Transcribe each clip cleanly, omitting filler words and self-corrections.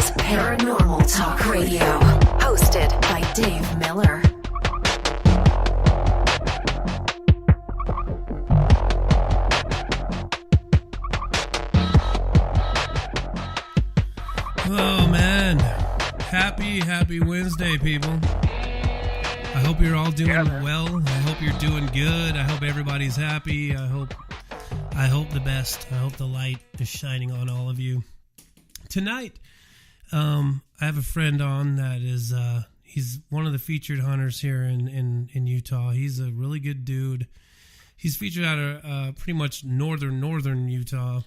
Utah's Paranormal Talk Radio. Hosted by Dave Miller. Oh, man. Happy Wednesday, people. I hope you're all doing well. I hope you're doing good. I hope everybody's happy. I hope the best. I hope the light is shining on all of you. Tonight, I have a friend on that is, he's one of the featured hunters here in Utah. He's a really good dude. He's featured out of pretty much northern Utah.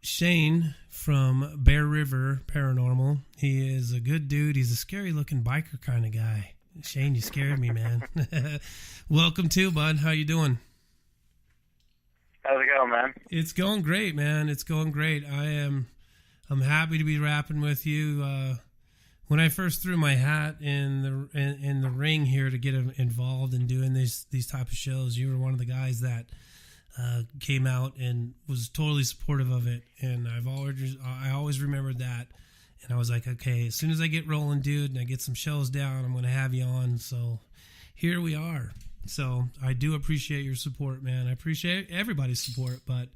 Shane from Bear River Paranormal. He is a good dude. He's a scary-looking biker kind of guy. Shane, you scared me, man. Welcome to, bud. How you doing? How's it going, man? It's going great, man. It's going great. I'm happy to be rapping with you. When I first threw my hat in the ring here to get involved in doing these type of shows, you were one of the guys that came out and was totally supportive of it, and I always remembered that, and I was like, okay, as soon as I get rolling, dude, and I get some shows down, I'm going to have you on. So here we are. So I do appreciate your support, man. I appreciate everybody's support, but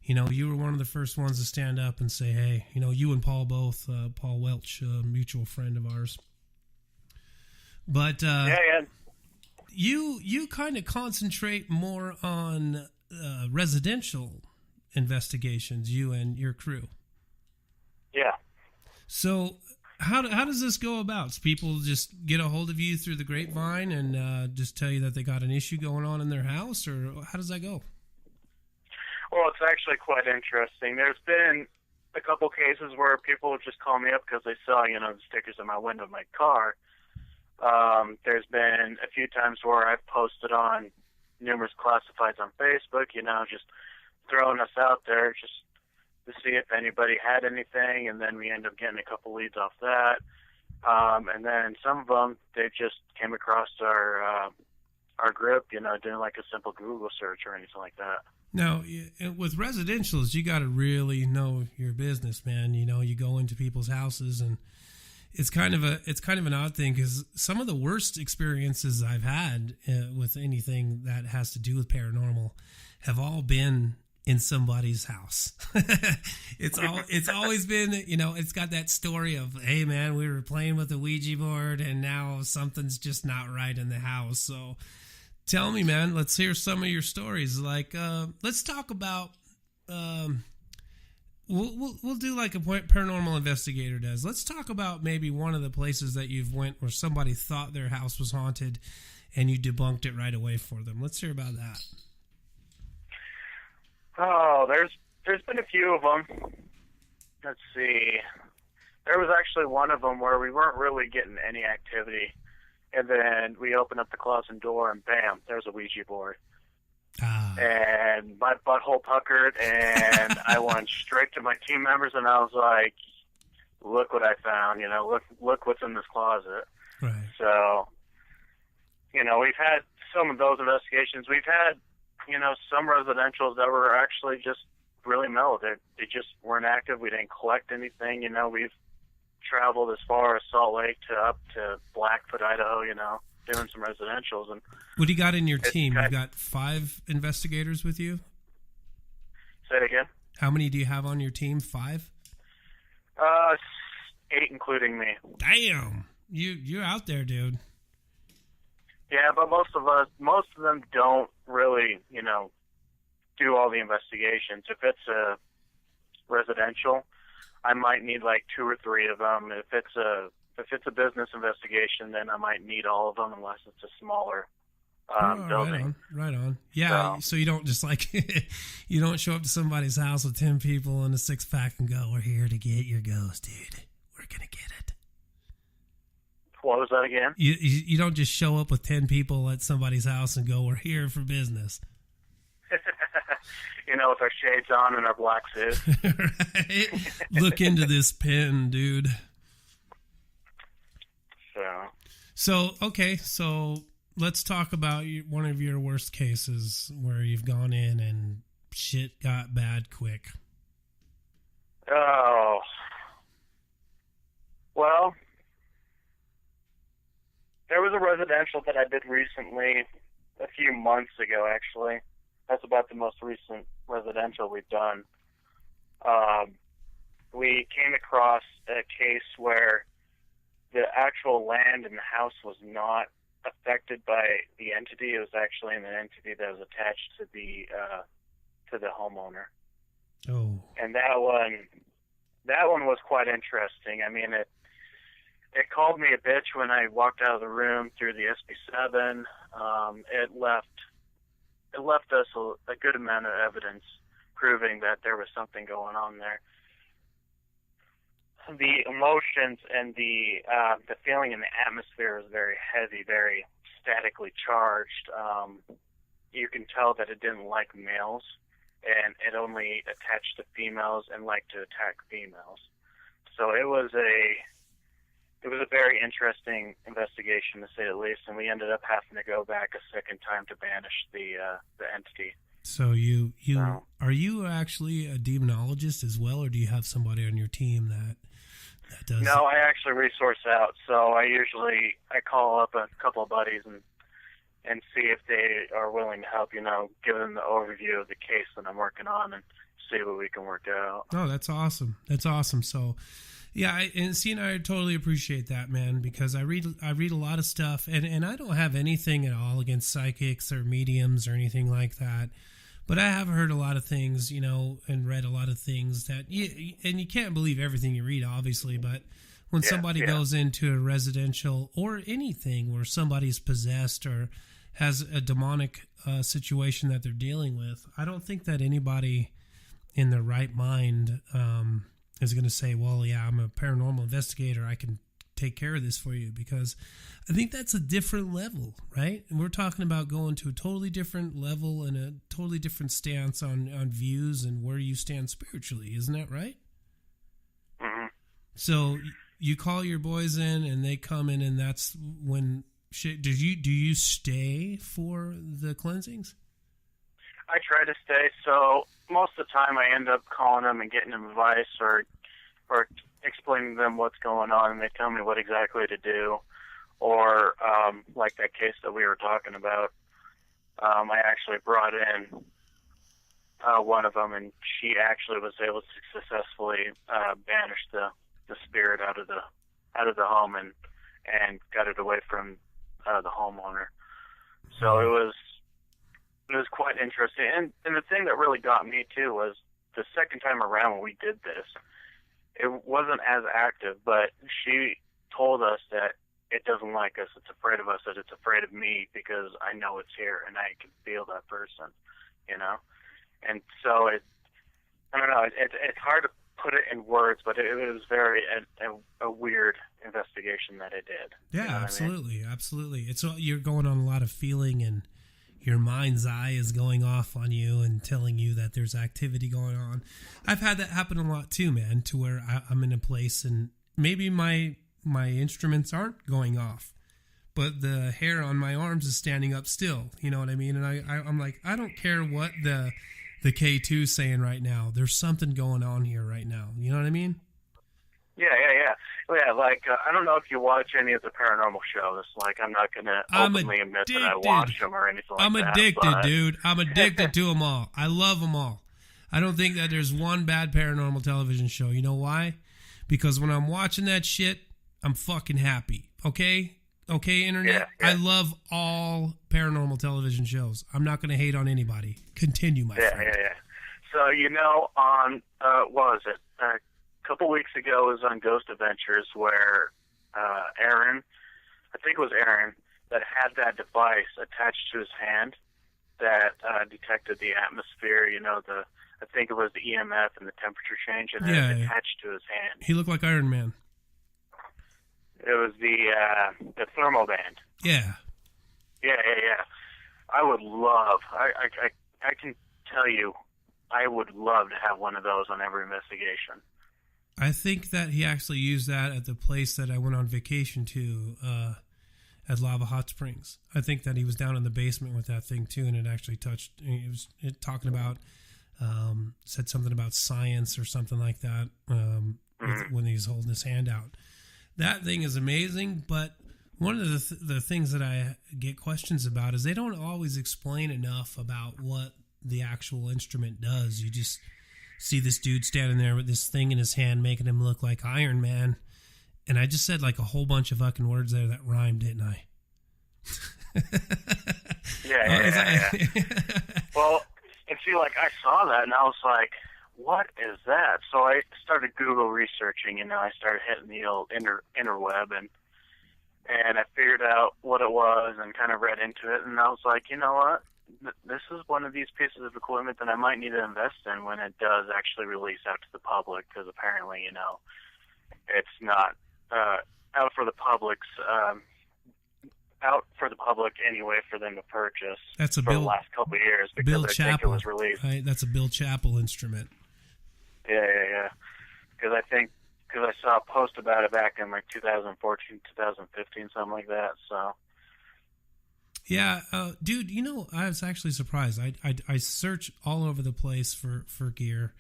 you were one of the first ones to stand up and say, hey, you and Paul both, Paul Welch, a mutual friend of ours. But yeah. You kind of concentrate more on residential investigations, you and your crew. Yeah. So how does this go about? So people just get a hold of you through the grapevine and just tell you that they got an issue going on in their house, or how does that go? Well, it's actually quite interesting. There's been a couple cases where people just call me up because they saw, the stickers on my window of my car. There's been a few times where I've posted on numerous classifieds on Facebook, just throwing us out there just to see if anybody had anything, and then we end up getting a couple leads off that. And then some of them, they just came across our group, doing like a simple Google search or anything like that. Now, with residentials, you got to really know your business, man. You go into people's houses, and it's kind of an odd thing because some of the worst experiences I've had with anything that has to do with paranormal have all been in somebody's house. It's always been, it's got that story of, hey man, we were playing with the Ouija board and now something's just not right in the house. So tell me, man, let's hear some of your stories. Like, let's talk about, We'll do like a paranormal investigator does. Let's talk about maybe one of the places that you've went where somebody thought their house was haunted and you debunked it right away for them. Let's hear about that. Oh, there's been a few of them. Let's see. There was actually one of them where we weren't really getting any activity, and then we opened up the closet door and bam, there's a Ouija board. And my butthole puckered, and I went straight to my team members, and I was like, look what I found, look what's in this closet. Right. So, we've had some of those investigations. We've had, some residentials that were actually just really mellow. They just weren't active. We didn't collect anything. We've traveled as far as Salt Lake up to Blackfoot, Idaho, doing some residentials. And what do you got in your team? You got 5 investigators with you? Say it again. How many do you have on your team? 5? 8 including me. Damn. You're out there, dude. Yeah, but most of them don't really, do all the investigations. If it's a residential, I might need like 2 or 3 of them. If it's a business investigation, then I might need all of them unless it's a smaller building. Right on. Yeah, so you don't just like, you don't show up to somebody's house with 10 people and a 6-pack and go, we're here to get your ghost, dude. We're going to get it. What was that again? You don't just show up with 10 people at somebody's house and go, we're here for business. With our shades on and our black suits. Right? Look into this pen, dude. So let's talk about one of your worst cases where you've gone in and shit got bad quick. Oh, well, there was a residential that I did recently, a few months ago, actually. That's about the most recent residential we've done. We came across a case where the actual land in the house was not affected by the entity. It was actually an entity that was attached to the homeowner. Oh. And that one was quite interesting. I mean, it called me a bitch when I walked out of the room through the SB7. It left us a good amount of evidence proving that there was something going on there. The emotions and the feeling in the atmosphere was very heavy, very statically charged. You can tell that it didn't like males, and it only attached to females and liked to attack females. So it was a very interesting investigation, to say the least, and we ended up having to go back a second time to banish the entity. So are you actually a demonologist as well, or do you have somebody on your team that does? No, I actually resource out. So I call up a couple of buddies and see if they are willing to help. Give them the overview of the case that I'm working on and see what we can work out. Oh, that's awesome. That's awesome. So. Yeah, I totally appreciate that, man, because I read a lot of stuff, and I don't have anything at all against psychics or mediums or anything like that, but I have heard a lot of things, and read a lot of things that, you can't believe everything you read, obviously, but when somebody goes into a residential or anything where somebody's possessed or has a demonic situation that they're dealing with, I don't think that anybody in their right mind is going to say, well, yeah, I'm a paranormal investigator, I can take care of this for you, because I think that's a different level, right? And we're talking about going to a totally different level and a totally different stance on views and where you stand spiritually. Isn't that right? Mm-hmm. So you call your boys in and they come in, and that's when do you stay for the cleansings? I try to stay. So most of the time I end up calling them and getting them advice or explaining to them what's going on, and they tell me what exactly to do. Or like that case that we were talking about, I actually brought in one of them, and she actually was able to successfully banish the spirit out of the home and got it away from the homeowner. So it was quite interesting. And the thing that really got me, too, was the second time around when we did this, it wasn't as active, but she told us that it doesn't like us, it's afraid of us, that it's afraid of me because I know it's here and I can feel that person, And so I don't know, it's hard to put it in words, but it was very a weird investigation that I did. Yeah, absolutely, absolutely. It's you're going on a lot of feeling, and your mind's eye is going off on you and telling you that there's activity going on. I've had that happen a lot too, man, to where I'm in a place and maybe my instruments aren't going off, but the hair on my arms is standing up still. You know what I mean? And I'm like, I don't care what the K2 is saying right now. There's something going on here right now. You know what I mean? Yeah. Like, I don't know if you watch any of the paranormal shows. Like, I'm not going to openly admit that I watch them or anything like that. I'm addicted, dude. I'm addicted to them all. I love them all. I don't think that there's one bad paranormal television show. You know why? Because when I'm watching that shit, I'm fucking happy. Okay, Internet? Yeah. I love all paranormal television shows. I'm not going to hate on anybody. Continue, my friend. Yeah. So, on, what was it? A couple weeks ago, it was on Ghost Adventures where Aaron, I think it was Aaron, that had that device attached to his hand that detected the atmosphere, I think it was the EMF and the temperature change, and it was attached to his hand. He looked like Iron Man. It was the thermal band. Yeah. Yeah. I would love, I can tell you, I would love to have one of those on every investigation. I think that he actually used that at the place that I went on vacation to at Lava Hot Springs. I think that he was down in the basement with that thing too, and it actually touched. It was talking about said something about science or something like that when he was holding his hand out. That thing is amazing, but one of the things that I get questions about is they don't always explain enough about what the actual instrument does. You just see this dude standing there with this thing in his hand making him look like Iron Man. And I just said like a whole bunch of fucking words there that rhymed, didn't I? Yeah. Well, and see, like, I saw that, and I was like, what is that? So I started Google researching, and I started hitting the old interweb, and I figured out what it was and kind of read into it, and I was like, you know what? This is one of these pieces of equipment that I might need to invest in when it does actually release out to the public, because apparently, it's not out for the public anyway for them to purchase. That's a for the last couple of years because Bill I think Chappell, it was released. right? That's a Bill Chappell instrument. Yeah. Because I saw a post about it back in like 2014, 2015, something like that. So. Yeah, dude. I was actually surprised. I search all over the place for gear,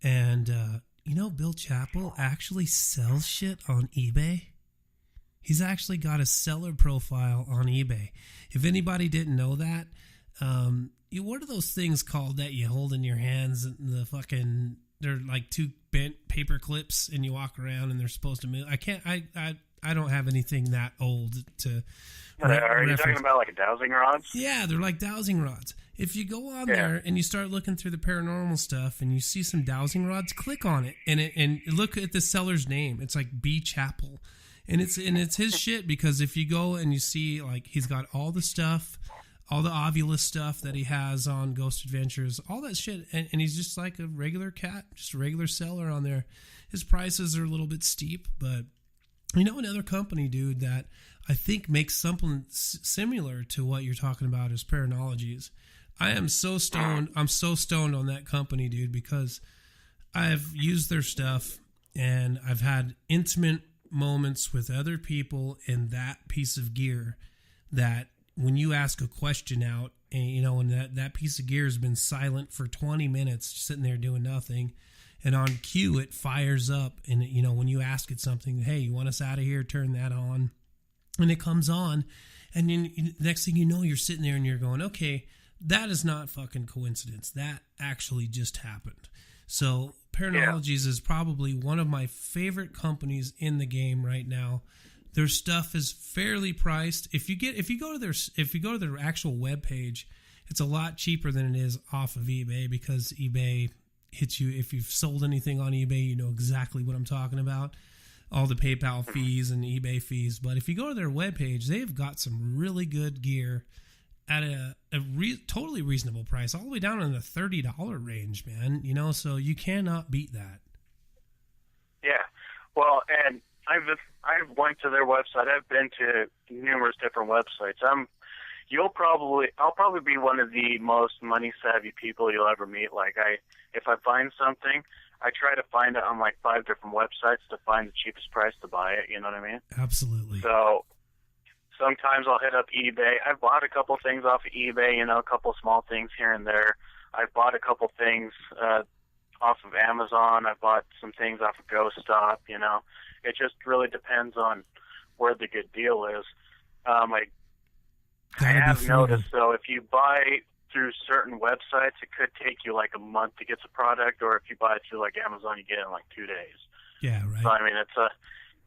and Bill Chappell actually sells shit on eBay. He's actually got a seller profile on eBay. If anybody didn't know that, what are those things called that you hold in your hands? And they're like two bent paper clips, and you walk around, and they're supposed to move. I don't have anything that old to. Are you talking about like dowsing rods? Yeah, they're like dowsing rods. If you go on there and you start looking through the paranormal stuff and you see some dowsing rods, click on it and look at the seller's name. It's like B Chappell. And it's his shit, because if you go and you see, like, he's got all the stuff, all the Ovulus stuff that he has on Ghost Adventures, all that shit, and he's just like a regular cat, just a regular seller on there. His prices are a little bit steep, but another company, dude, that I think makes something similar to what you're talking about is Paranologies. I am so stoned. I'm so stoned on that company, dude, because I've used their stuff and I've had intimate moments with other people in that piece of gear that when you ask a question out and that piece of gear has been silent for 20 minutes sitting there doing nothing, and on cue it fires up, and when you ask it something, hey, you want us out of here, turn that on, and it comes on, and then next thing you know, you're sitting there and you're going, okay, that is not fucking coincidence, that actually just happened. So Paranologies is probably one of my favorite companies in the game right now. Their stuff is fairly priced. If you go to their actual webpage, it's a lot cheaper than it is off of eBay, because eBay hits you. If you've sold anything on eBay, you know exactly what I'm talking about. All the PayPal fees and eBay fees. But if you go to their webpage, they've got some really good gear at a totally reasonable price, all the way down in the $30 range, man. So you cannot beat that. Yeah. Well, and I've went to their website. I've been to numerous different websites. I'll probably be one of the most money savvy people you'll ever meet. Like, if I find something, I try to find it on like 5 different websites to find the cheapest price to buy it. You know what I mean? Absolutely. So sometimes I'll hit up eBay. I've bought a couple things off of eBay, a couple small things here and there. I've bought a couple things off of Amazon. I've bought some things off of Ghost Stop. It just really depends on where the good deal is. I have noticed, though, if you buy through certain websites, it could take you like a month to get the product, or if you buy it through like Amazon, you get it in like 2 days. Yeah, right. So, I mean,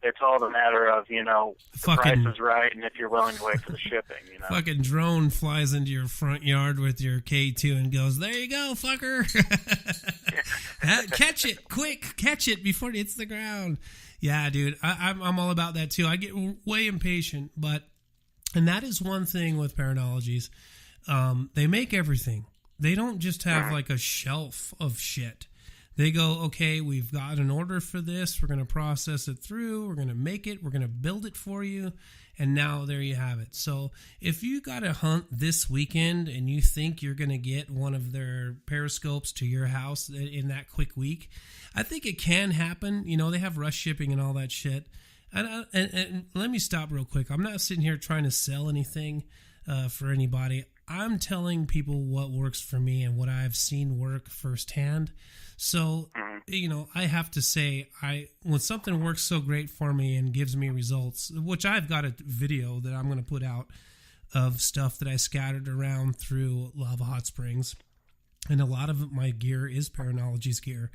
it's all the matter of, the price is right and if you're willing to wait for the shipping, Fucking drone flies into your front yard with your K2 and goes, there you go, fucker. Catch it, quick, catch it before it hits the ground. Yeah, dude, I'm all about that too. I get way impatient, and that is one thing with Paranologies. They make everything. They don't just have like a shelf of shit. They go, okay, we've got an order for this. We're going to process it through. We're going to make it. We're going to build it for you. And now there you have it. So if you got to hunt this weekend and you think you're going to get one of their periscopes to your house in that quick week, I think it can happen. They have rush shipping and all that shit. And let me stop real quick. I'm not sitting here trying to sell anything for anybody. I'm telling people what works for me and what I've seen work firsthand. So, I have to say, when something works so great for me and gives me results, which I've got a video that I'm going to put out of stuff that I scattered around through Lava Hot Springs. And a lot of my gear is Paranology's gear.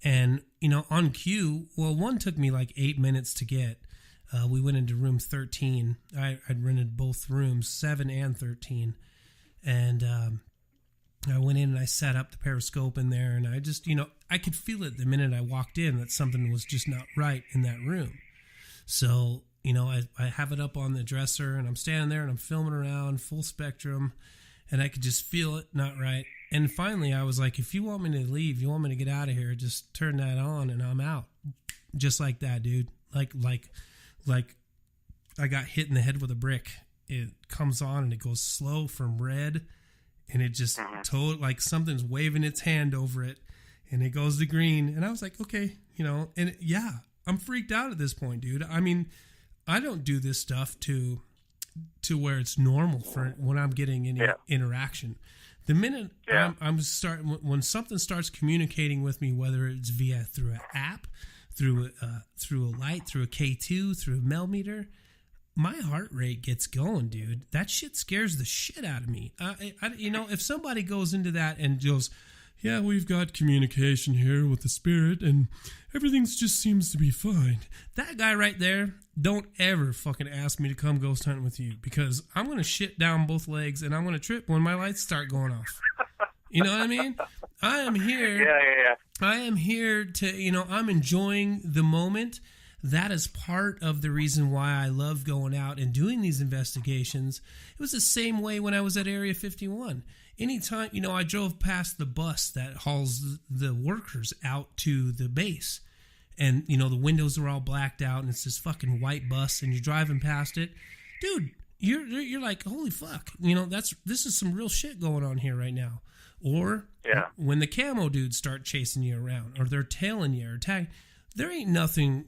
And, on cue, one took me like 8 minutes to get. We went into room 13. I'd rented both rooms, 7 and 13. And I went in and I set up the periscope in there. And I just, I could feel it the minute I walked in that something was just not right in that room. So, I have it up on the dresser and I'm standing there and I'm filming around full spectrum. And I could just feel it not right. And finally, I was like, if you want me to leave, you want me to get out of here, just turn that on and I'm out. Just like that, dude. Like I got hit in the head with a brick. It comes on and it goes slow from red and it just like something's waving its hand over it and it goes to green. And I was like, okay, and I'm freaked out at this point, dude. I mean, I don't do this stuff to where it's normal for when I'm getting any interaction. The minute I'm starting, when something starts communicating with me, whether it's through an app, through a light, through a K2, through a millimeter, my heart rate gets going, dude. That shit scares the shit out of me. If somebody goes into that and goes, yeah, we've got communication here with the spirit and everything just seems to be fine. That guy right there, don't ever fucking ask me to come ghost hunting with you because I'm going to shit down both legs and I'm going to trip when my lights start going off. You know what I mean? I am here. Yeah. I am here to, I'm enjoying the moment. That is part of the reason why I love going out and doing these investigations. It was the same way when I was at Area 51. Anytime, I drove past the bus that hauls the workers out to the base. And, the windows are all blacked out and it's this fucking white bus and you're driving past it. Dude, you're like, holy fuck. This is some real shit going on here right now. Or when the camo dudes start chasing you around or they're tailing you or tagging, there ain't nothing,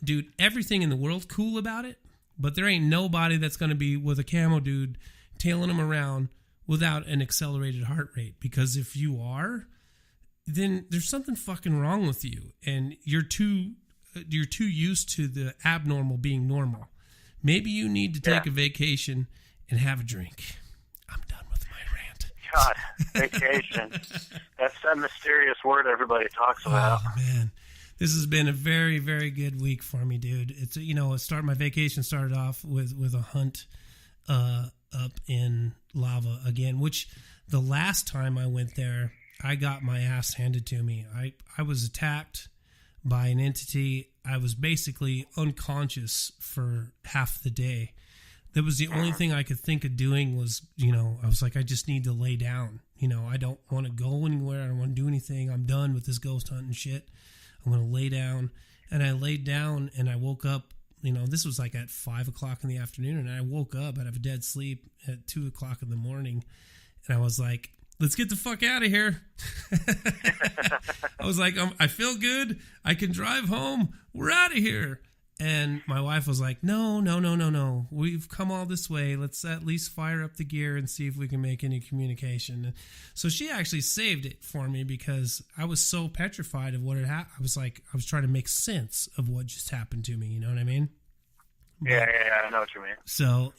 dude, everything in the world cool about it, but there ain't nobody that's going to be with a camo dude tailing them around without an accelerated heart rate. Because if you are, then there's something fucking wrong with you and you're too used to the abnormal being normal. Maybe you need to take a vacation and have a drink. I'm done with my rant. God, vacation. That's that mysterious word everybody talks about. Oh, man. This has been a very, very good week for me, dude. It's my vacation started off with a hunt up in lava again, which the last time I went there, I got my ass handed to me. I was attacked by an entity. I was basically unconscious for half the day. That was the only thing I could think of doing was, I was like, I just need to lay down. I don't want to go anywhere. I don't want to do anything. I'm done with this ghost hunting shit. I'm going to lay down. And I laid down and I woke up, this was like at 5 o'clock in the afternoon. And I woke up out of a dead sleep at 2 o'clock in the morning. And I was like, let's get the fuck out of here. I was like, I feel good. I can drive home. We're out of here. And my wife was like, no. We've come all this way. Let's at least fire up the gear and see if we can make any communication. So she actually saved it for me because I was so petrified of what had happened. I was trying to make sense of what just happened to me. You know what I mean? Yeah, I know what you mean. So,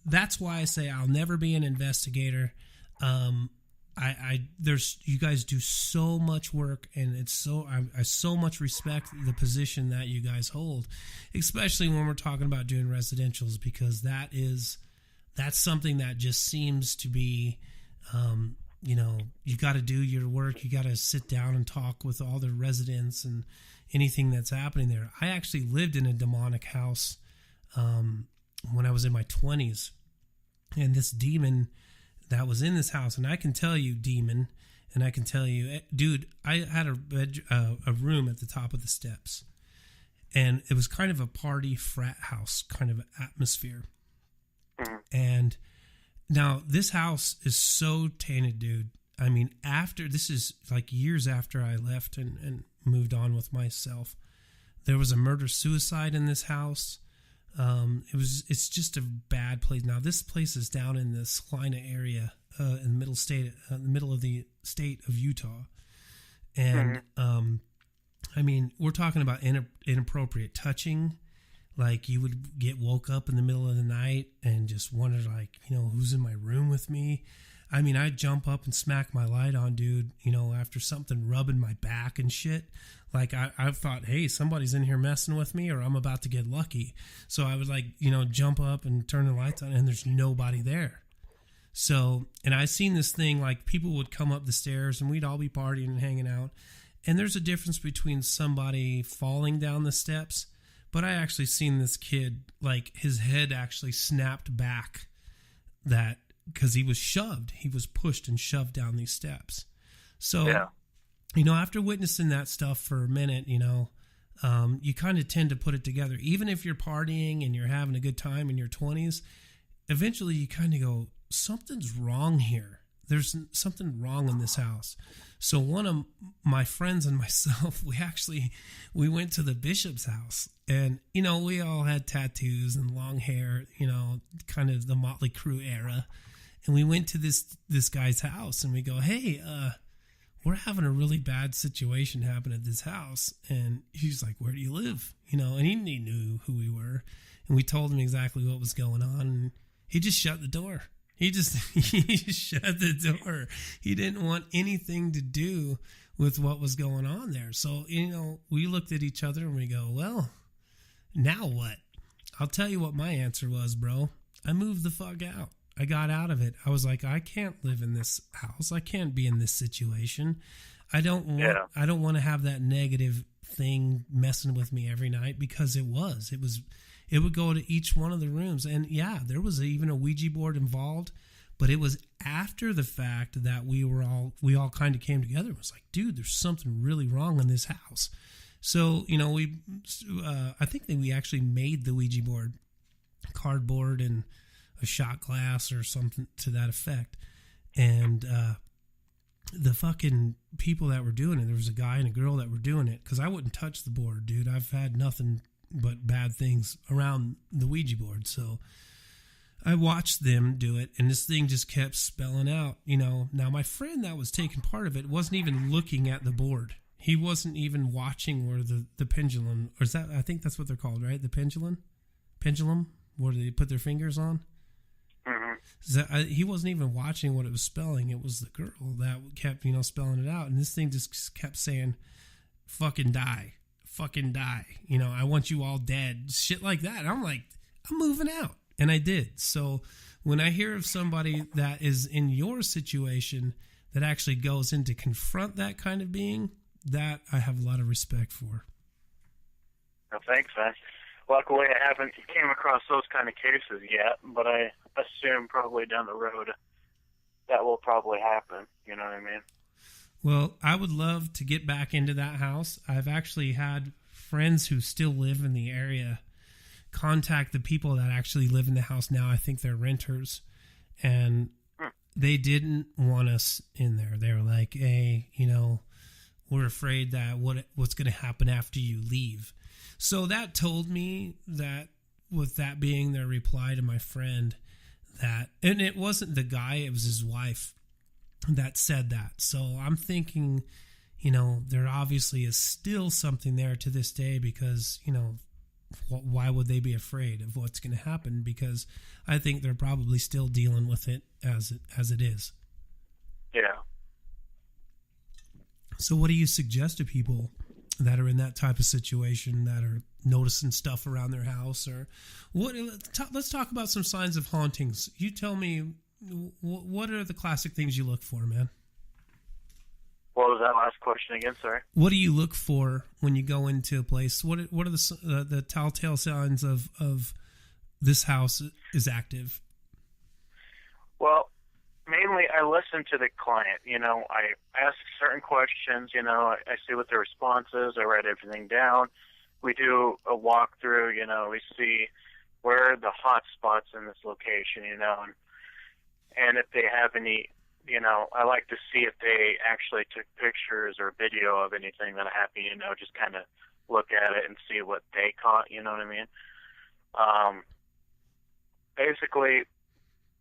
that's why I say I'll never be an investigator. You guys do so much work, and I so much respect the position that you guys hold, especially when we're talking about doing residentials, because that's something that just seems to be, you got to do your work. You got to sit down and talk with all the residents and anything that's happening there. I actually lived in a demonic house, when I was in my 20s, and this demon that was in this house, and I can tell you, demon, and I can tell you, dude, I had a room at the top of the steps, and it was kind of a party frat house kind of atmosphere. And now this house is so tainted, dude. I mean, this is like years after I left and moved on with myself. There was a murder-suicide in this house. It's just a bad place. Now this place is down in the Salina area, in the middle of the state of Utah, and I mean, we're talking about inappropriate touching. Like, you would get woke up in the middle of the night and just wonder, like, who's in my room with me? I mean, I'd jump up and smack my light on, dude, after something rubbing my back and shit. Like, I thought, hey, somebody's in here messing with me, or I'm about to get lucky. So I would, like, jump up and turn the lights on, and there's nobody there. So, and I seen this thing, like, people would come up the stairs, and we'd all be partying and hanging out. And there's a difference between somebody falling down the steps, but I actually seen this kid, like, his head actually snapped back, that because he was pushed and shoved down these steps. So, after witnessing that stuff for a minute, you kind of tend to put it together. Even if you're partying and you're having a good time in your 20s, eventually you kind of go, something's wrong here. There's something wrong in this house. So one of my friends and myself, we went to the bishop's house, and, we all had tattoos and long hair, kind of the Motley Crue era. And we went to this guy's house, and we go, hey, we're having a really bad situation happen at this house. And he's like, where do you live? And he knew who we were. And we told him exactly what was going on. And he just shut the door. He just shut the door. He didn't want anything to do with what was going on there. So, we looked at each other and we go, well, now what? I'll tell you what my answer was, bro. I moved the fuck out. I got out of it. I was like, I can't live in this house. I can't be in this situation. I don't want to have that negative thing messing with me every night, because it would go to each one of the rooms. And yeah, there was even a Ouija board involved, but it was after the fact that we all kind of came together. It was like, dude, there's something really wrong in this house. So, I think that we actually made the Ouija board, cardboard and a shot glass or something to that effect. And the fucking people that were doing it, there was a guy and a girl that were doing it, because I wouldn't touch the board, dude. I've had nothing but bad things around the Ouija board. So I watched them do it, and this thing just kept spelling out, Now, my friend that was taking part of it wasn't even looking at the board. He wasn't even watching where the pendulum, or is that, I think that's what they're called, right? The pendulum, where they put their fingers on. He wasn't even watching what it was spelling. It was the girl that kept, spelling it out. And this thing just kept saying, fucking die. I want you all dead. Shit like that. And I'm like, I'm moving out. And I did. So when I hear of somebody that is in your situation that actually goes in to confront that kind of being, that I have a lot of respect for. Well, thanks, man. Luckily, I haven't came across those kind of cases yet, but I assume probably down the road that will probably happen. You know what I mean? Well, I would love to get back into that house. I've actually had friends who still live in the area contact the people that actually live in the house now. I think they're renters, and they didn't want us in there. They were like, hey, we're afraid that what's going to happen after you leave. So that told me that, with that being their reply to my friend, that, and it wasn't the guy, it was his wife that said that. So I'm thinking, there obviously is still something there to this day, because, why would they be afraid of what's going to happen? Because I think they're probably still dealing with it as it is. Yeah. So what do you suggest to people that are in that type of situation, that are noticing stuff around their house? Or let's talk about some signs of hauntings. You tell me, what are the classic things you look for, man? What was that last question again? Sorry. What do you look for when you go into a place? What are the telltale signs of this house is active? Well, mainly I listen to the client. I ask certain questions. I see what their response is. I write everything down. We do a walkthrough. We see where are the hot spots in this location. And if they have any, I like to see if they actually took pictures or video of anything that happened. Just kind of look at it and see what they caught. You know what I mean? Basically,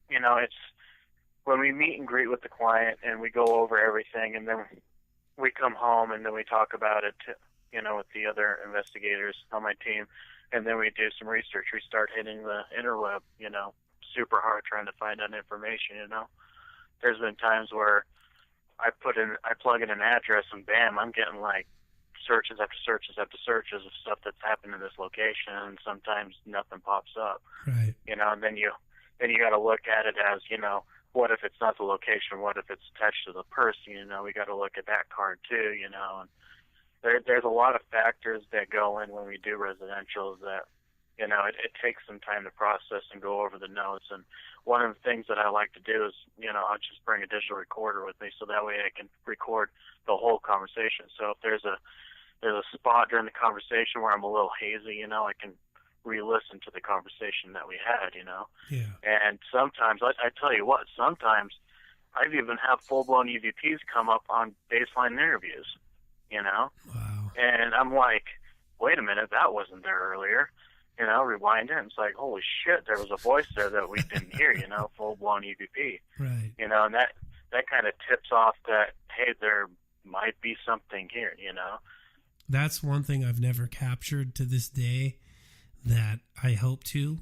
you know, it's when we meet and greet with the client and we go over everything, and then we come home and then we talk about it, you know, with the other investigators on my team, and then we do some research. We start hitting the interweb, you know, super hard trying to find out information, you know. There's been times where I plug in an address and bam, I'm getting like searches after searches after searches of stuff that's happened in this location, and sometimes nothing pops up. Right. You know, and then you got to look at it as, you know, what if it's not the location? What if it's attached to the person? You know, we got to look at that card too. You know, and there's a lot of factors that go in when we do residential that, you know, it takes some time to process and go over the notes. And one of the things that I like to do is, you know, I'll just bring a digital recorder with me so that way I can record the whole conversation. So if there's a spot during the conversation where I'm a little hazy, you know, I can re-listen to the conversation that we had, you know. Yeah. And sometimes, I tell you what, sometimes I've even had full-blown EVPs come up on baseline interviews, you know. Wow. And I'm like, wait a minute, that wasn't there earlier. You know, rewind it, and it's like, holy shit, there was a voice there that we didn't hear, you know, full-blown EVP. Right. You know, and that kind of tips off that, hey, there might be something here, you know. That's one thing I've never captured to this day that I hope to,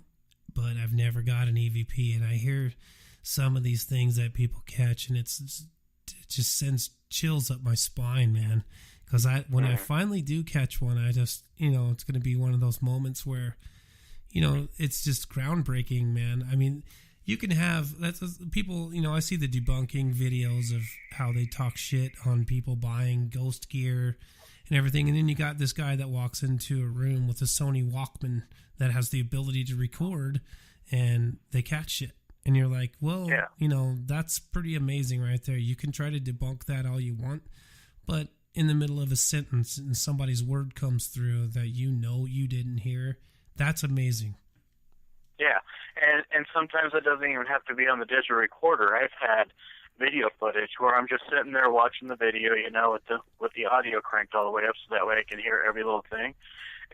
but I've never got an EVP. And I hear some of these things that people catch, and it just sends chills up my spine, man. Because when I finally do catch one, I just, you know, it's going to be one of those moments where, you know, it's just groundbreaking, man. I mean, you can have, people, you know, I see the debunking videos of how they talk shit on people buying ghost gear and everything. And then you got this guy that walks into a room with a Sony Walkman that has the ability to record, and they catch shit. And you're like, well, yeah, you know, that's pretty amazing right there. You can try to debunk that all you want, but in the middle of a sentence and somebody's word comes through that you know you didn't hear, that's amazing. Yeah, and sometimes it doesn't even have to be on the digital recorder. I've had video footage where I'm just sitting there watching the video, you know, with the audio cranked all the way up so that way I can hear every little thing.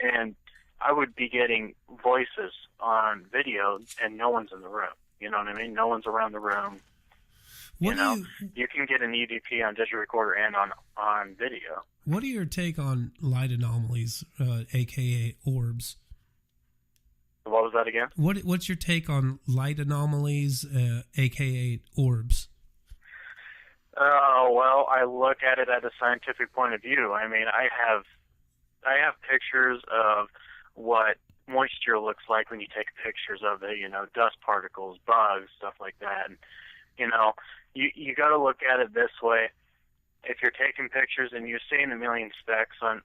And I would be getting voices on video and no one's in the room. You know what I mean? No one's around the room. You can get an EVP on digital recorder and on video. What are your take on light anomalies, aka orbs? What was that again? What's your take on light anomalies, aka orbs? Well, I look at it at a scientific point of view. I mean, I have pictures of what moisture looks like when you take pictures of it, you know, dust particles, bugs, stuff like that. And, you know, you got to look at it this way. If you're taking pictures and you're seeing a million specks on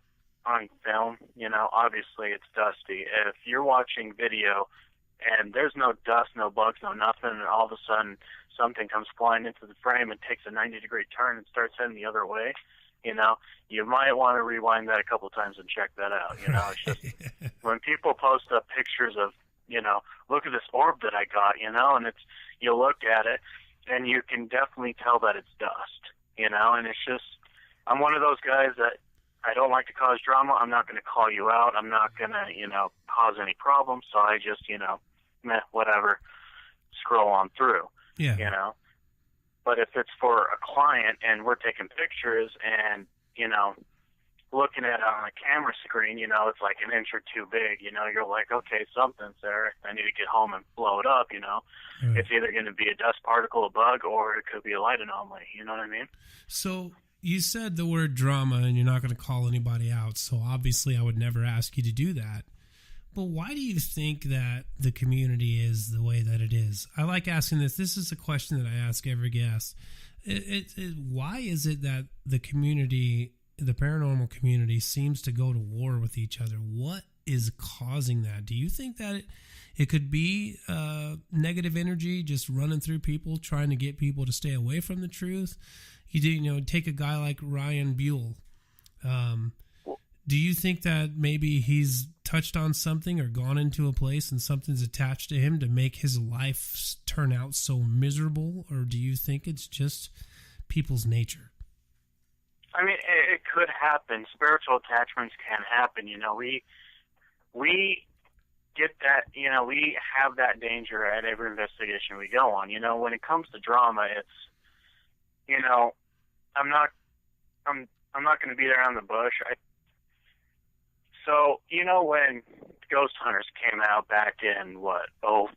film, you know, obviously it's dusty. If you're watching video and there's no dust, no bugs, no nothing, and all of a sudden something comes flying into the frame and takes a 90-degree turn and starts heading the other way, you know, you might want to rewind that a couple times and check that out. You know, it's just when people post up pictures of, you know, look at this orb that I got, you know, and you look at it and you can definitely tell that it's dust, you know, and it's just, I'm one of those guys that I don't like to cause drama. I'm not going to call you out. I'm not going to, you know, cause any problems. So I just, you know, whatever, scroll on through, yeah, you know. But if it's for a client and we're taking pictures and, you know, looking at it on a camera screen, you know, it's like an inch or two big, you know, you're like, okay, something's there. I need to get home and blow it up, you know. Right. It's either going to be a dust particle, a bug, or it could be a light anomaly, you know what I mean? So you said the word drama and you're not going to call anybody out, so obviously I would never ask you to do that. But why do you think that the community is the way that it is? I like asking this. This is a question that I ask every guest. Why is it that the community, the paranormal community, seems to go to war with each other? What is causing that? Do you think that it could be negative energy just running through people, trying to get people to stay away from the truth? You know, take a guy like Ryan Buell. Do you think that maybe he's touched on something or gone into a place and something's attached to him to make his life turn out so miserable? Or do you think it's just people's nature? I mean, it could happen. Spiritual attachments can happen. You know, we get that, we have that danger at every investigation we go on. When it comes to drama, it's, I'm not going to beat around the bush. When Ghost Hunters came out back in,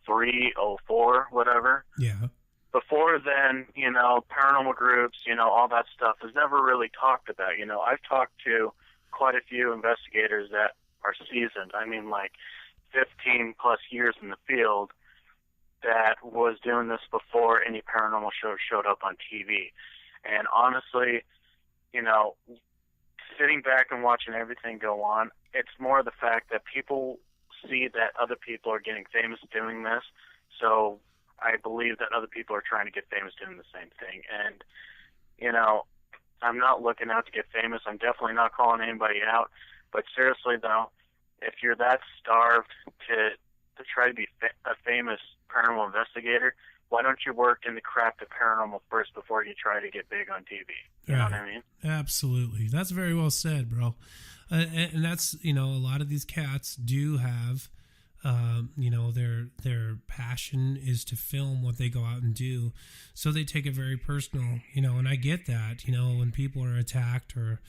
03, 04, whatever? Yeah. Before then, paranormal groups, all that stuff is never really talked about. I've talked to quite a few investigators that are seasoned. I mean, 15 plus years in the field that was doing this before any paranormal show showed up on TV. And honestly, sitting back and watching everything go on, it's more the fact that people see that other people are getting famous doing this. So I believe that other people are trying to get famous doing the same thing. And, I'm not looking out to get famous. I'm definitely not calling anybody out. But seriously, though, if you're that starved to try to be a famous paranormal investigator, why don't you work in the craft of paranormal first before you try to get big on TV? You know what I mean? Absolutely. That's very well said, bro. And that's, a lot of these cats do have, their passion is to film what they go out and do. So they take it very personal, and I get that, when people are attacked or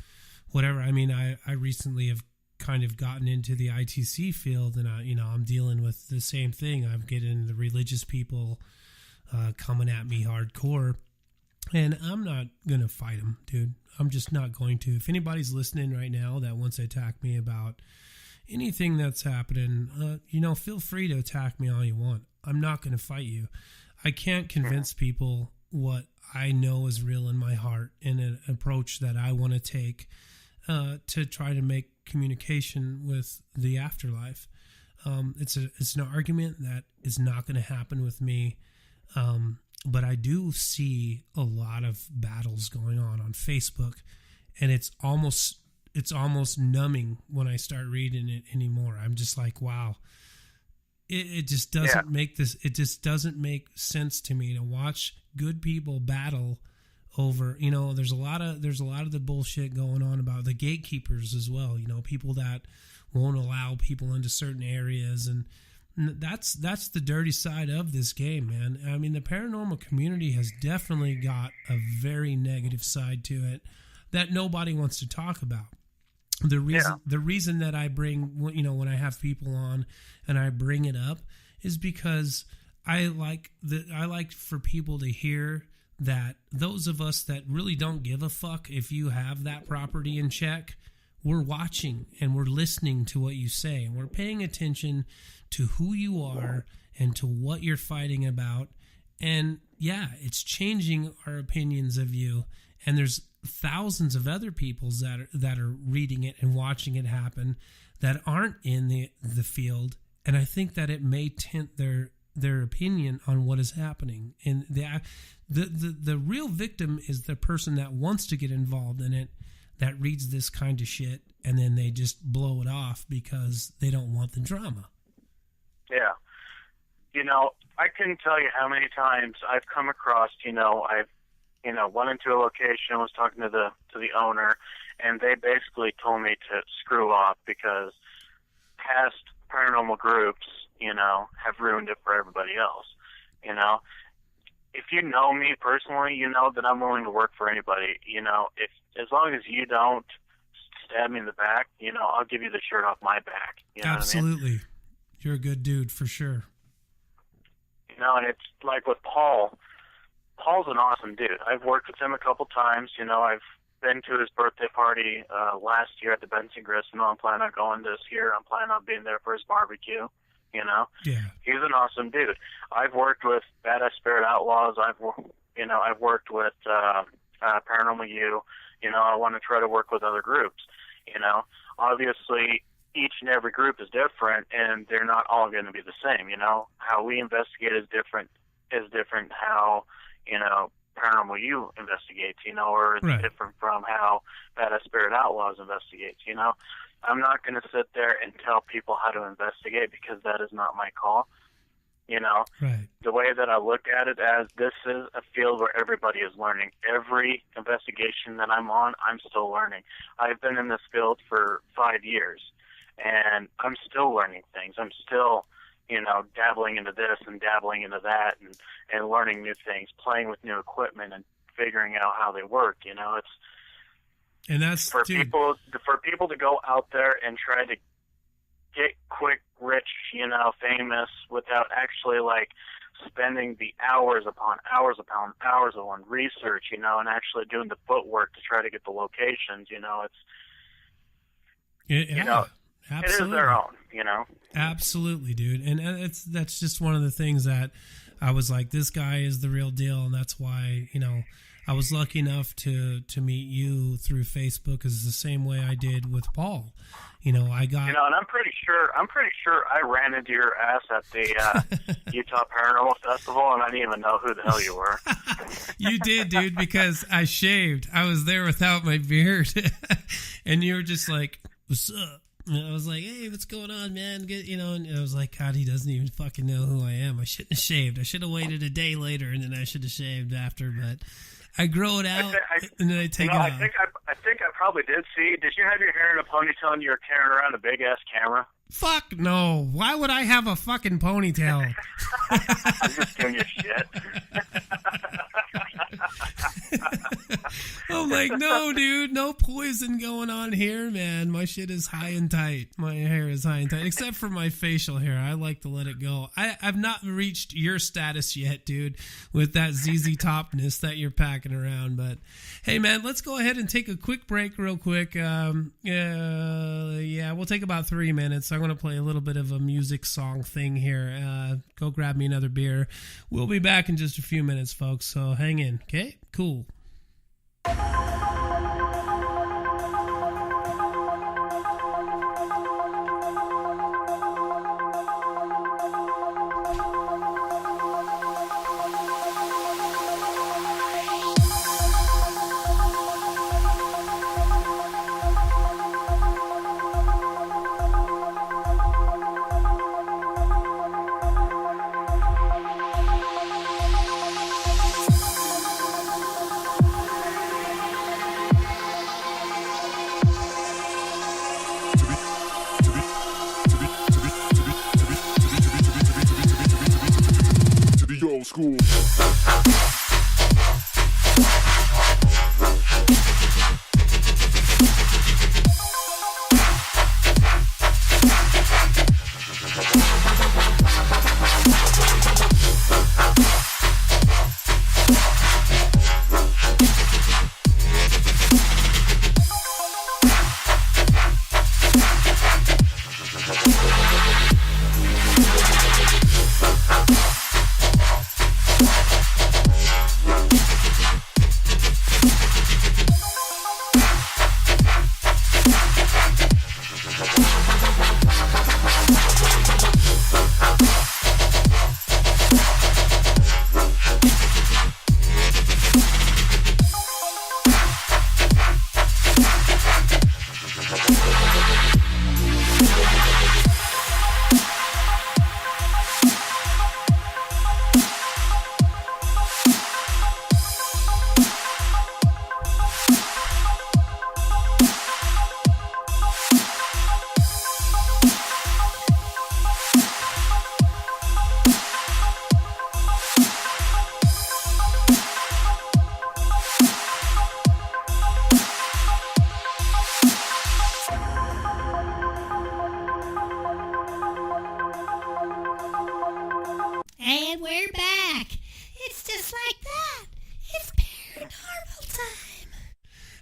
whatever. I mean, I recently have kind of gotten into the ITC field, and I'm dealing with the same thing. I'm getting the religious people coming at me hardcore, and I'm not gonna fight them, dude. I'm just not going to. If anybody's listening right now that wants to attack me about anything that's happening, feel free to attack me all you want. I'm not gonna fight you. I can't convince people what I know is real in my heart and an approach that I want to take to try to make communication with the afterlife. It's an argument that is not going to happen with me. But I do see a lot of battles going on Facebook, and it's almost numbing when I start reading it anymore. I'm just like, wow, it just doesn't make this. It just doesn't make sense to me to watch good people battle over. There's a lot of the bullshit going on about the gatekeepers as well. People that won't allow people into certain areas, and that's the dirty side of this game, man. I mean, the paranormal community has definitely got a very negative side to it that nobody wants to talk about. The reason that I bring, when I have people on and I bring it up, is because I like for people to hear that those of us that really don't give a fuck if you have that property in check, we're watching and we're listening to what you say, and we're paying attention to who you are and to what you're fighting about. And yeah, it's changing our opinions of you. And there's thousands of other people that are reading it and watching it happen that aren't in the field. And I think that it may tint their opinion on what is happening. And the real victim is the person that wants to get involved in it, that reads this kind of shit, and then they just blow it off because they don't want the drama. Yeah. I couldn't tell you how many times I've come across, I've went into a location, was talking to the owner, and they basically told me to screw off because past paranormal groups, have ruined it for everybody else. If you know me personally, you know that I'm willing to work for anybody. If as long as you don't stab me in the back, I'll give you the shirt off my back. Absolutely. What I mean? You're a good dude for sure. And it's like with Paul. Paul's an awesome dude. I've worked with him a couple times. I've been to his birthday party last year at the Benson Grist. I'm planning on going this year. I'm planning on being there for his barbecue. Yeah. He's an awesome dude. I've worked with Badass Spirit Outlaws. I've worked with Paranormal U. I want to try to work with other groups. Obviously, each and every group is different, and they're not all going to be the same. How we investigate is different. How Paranormal U investigates. Or it's right. different from how Badass Spirit Outlaws investigates. I'm not going to sit there and tell people how to investigate because that is not my call. Right. The way that I look at it as this is a field where everybody is learning. Every investigation that I'm on, I'm still learning. I've been in this field for 5 years, and I'm still learning things. I'm still, dabbling into this and dabbling into that, and learning new things, playing with new equipment and figuring out how they work. And that's for people to go out there and try to get quick, rich, famous without actually like spending the hours upon hours on research, and actually doing the footwork to try to get the locations. It is their own. Absolutely, dude. And that's just one of the things that I was like, this guy is the real deal, and that's why I was lucky enough to meet you through Facebook, is the same way I did with Paul. I got. And I'm pretty sure I ran into your ass at the Utah Paranormal Festival, and I didn't even know who the hell you were. You did, dude, because I shaved. I was there without my beard, and you were just like, "What's up?" And I was like, "Hey, what's going on, man?" And I was like, God, he doesn't even fucking know who I am. I shouldn't have shaved. I should have waited a day later, and then I should have shaved after, but I grow it out, and then I take it off. I think I probably did see. Did you have your hair in a ponytail and you were carrying around a big-ass camera? Fuck no. Why would I have a fucking ponytail? I'm just giving you shit. I'm like, no, dude, no poison going on here, man. My shit is high and tight. My hair is high and tight, except for my facial hair. I like to let it go. I've not reached your status yet, dude, with that ZZ Topness that you're packing around. But hey, man, let's go ahead and take a quick break real quick. Yeah, we'll take about 3 minutes. I'm going to play a little bit of a music song thing here. Go grab me another beer. We'll be back in just a few minutes, folks, so hang in, okay? Cool. School.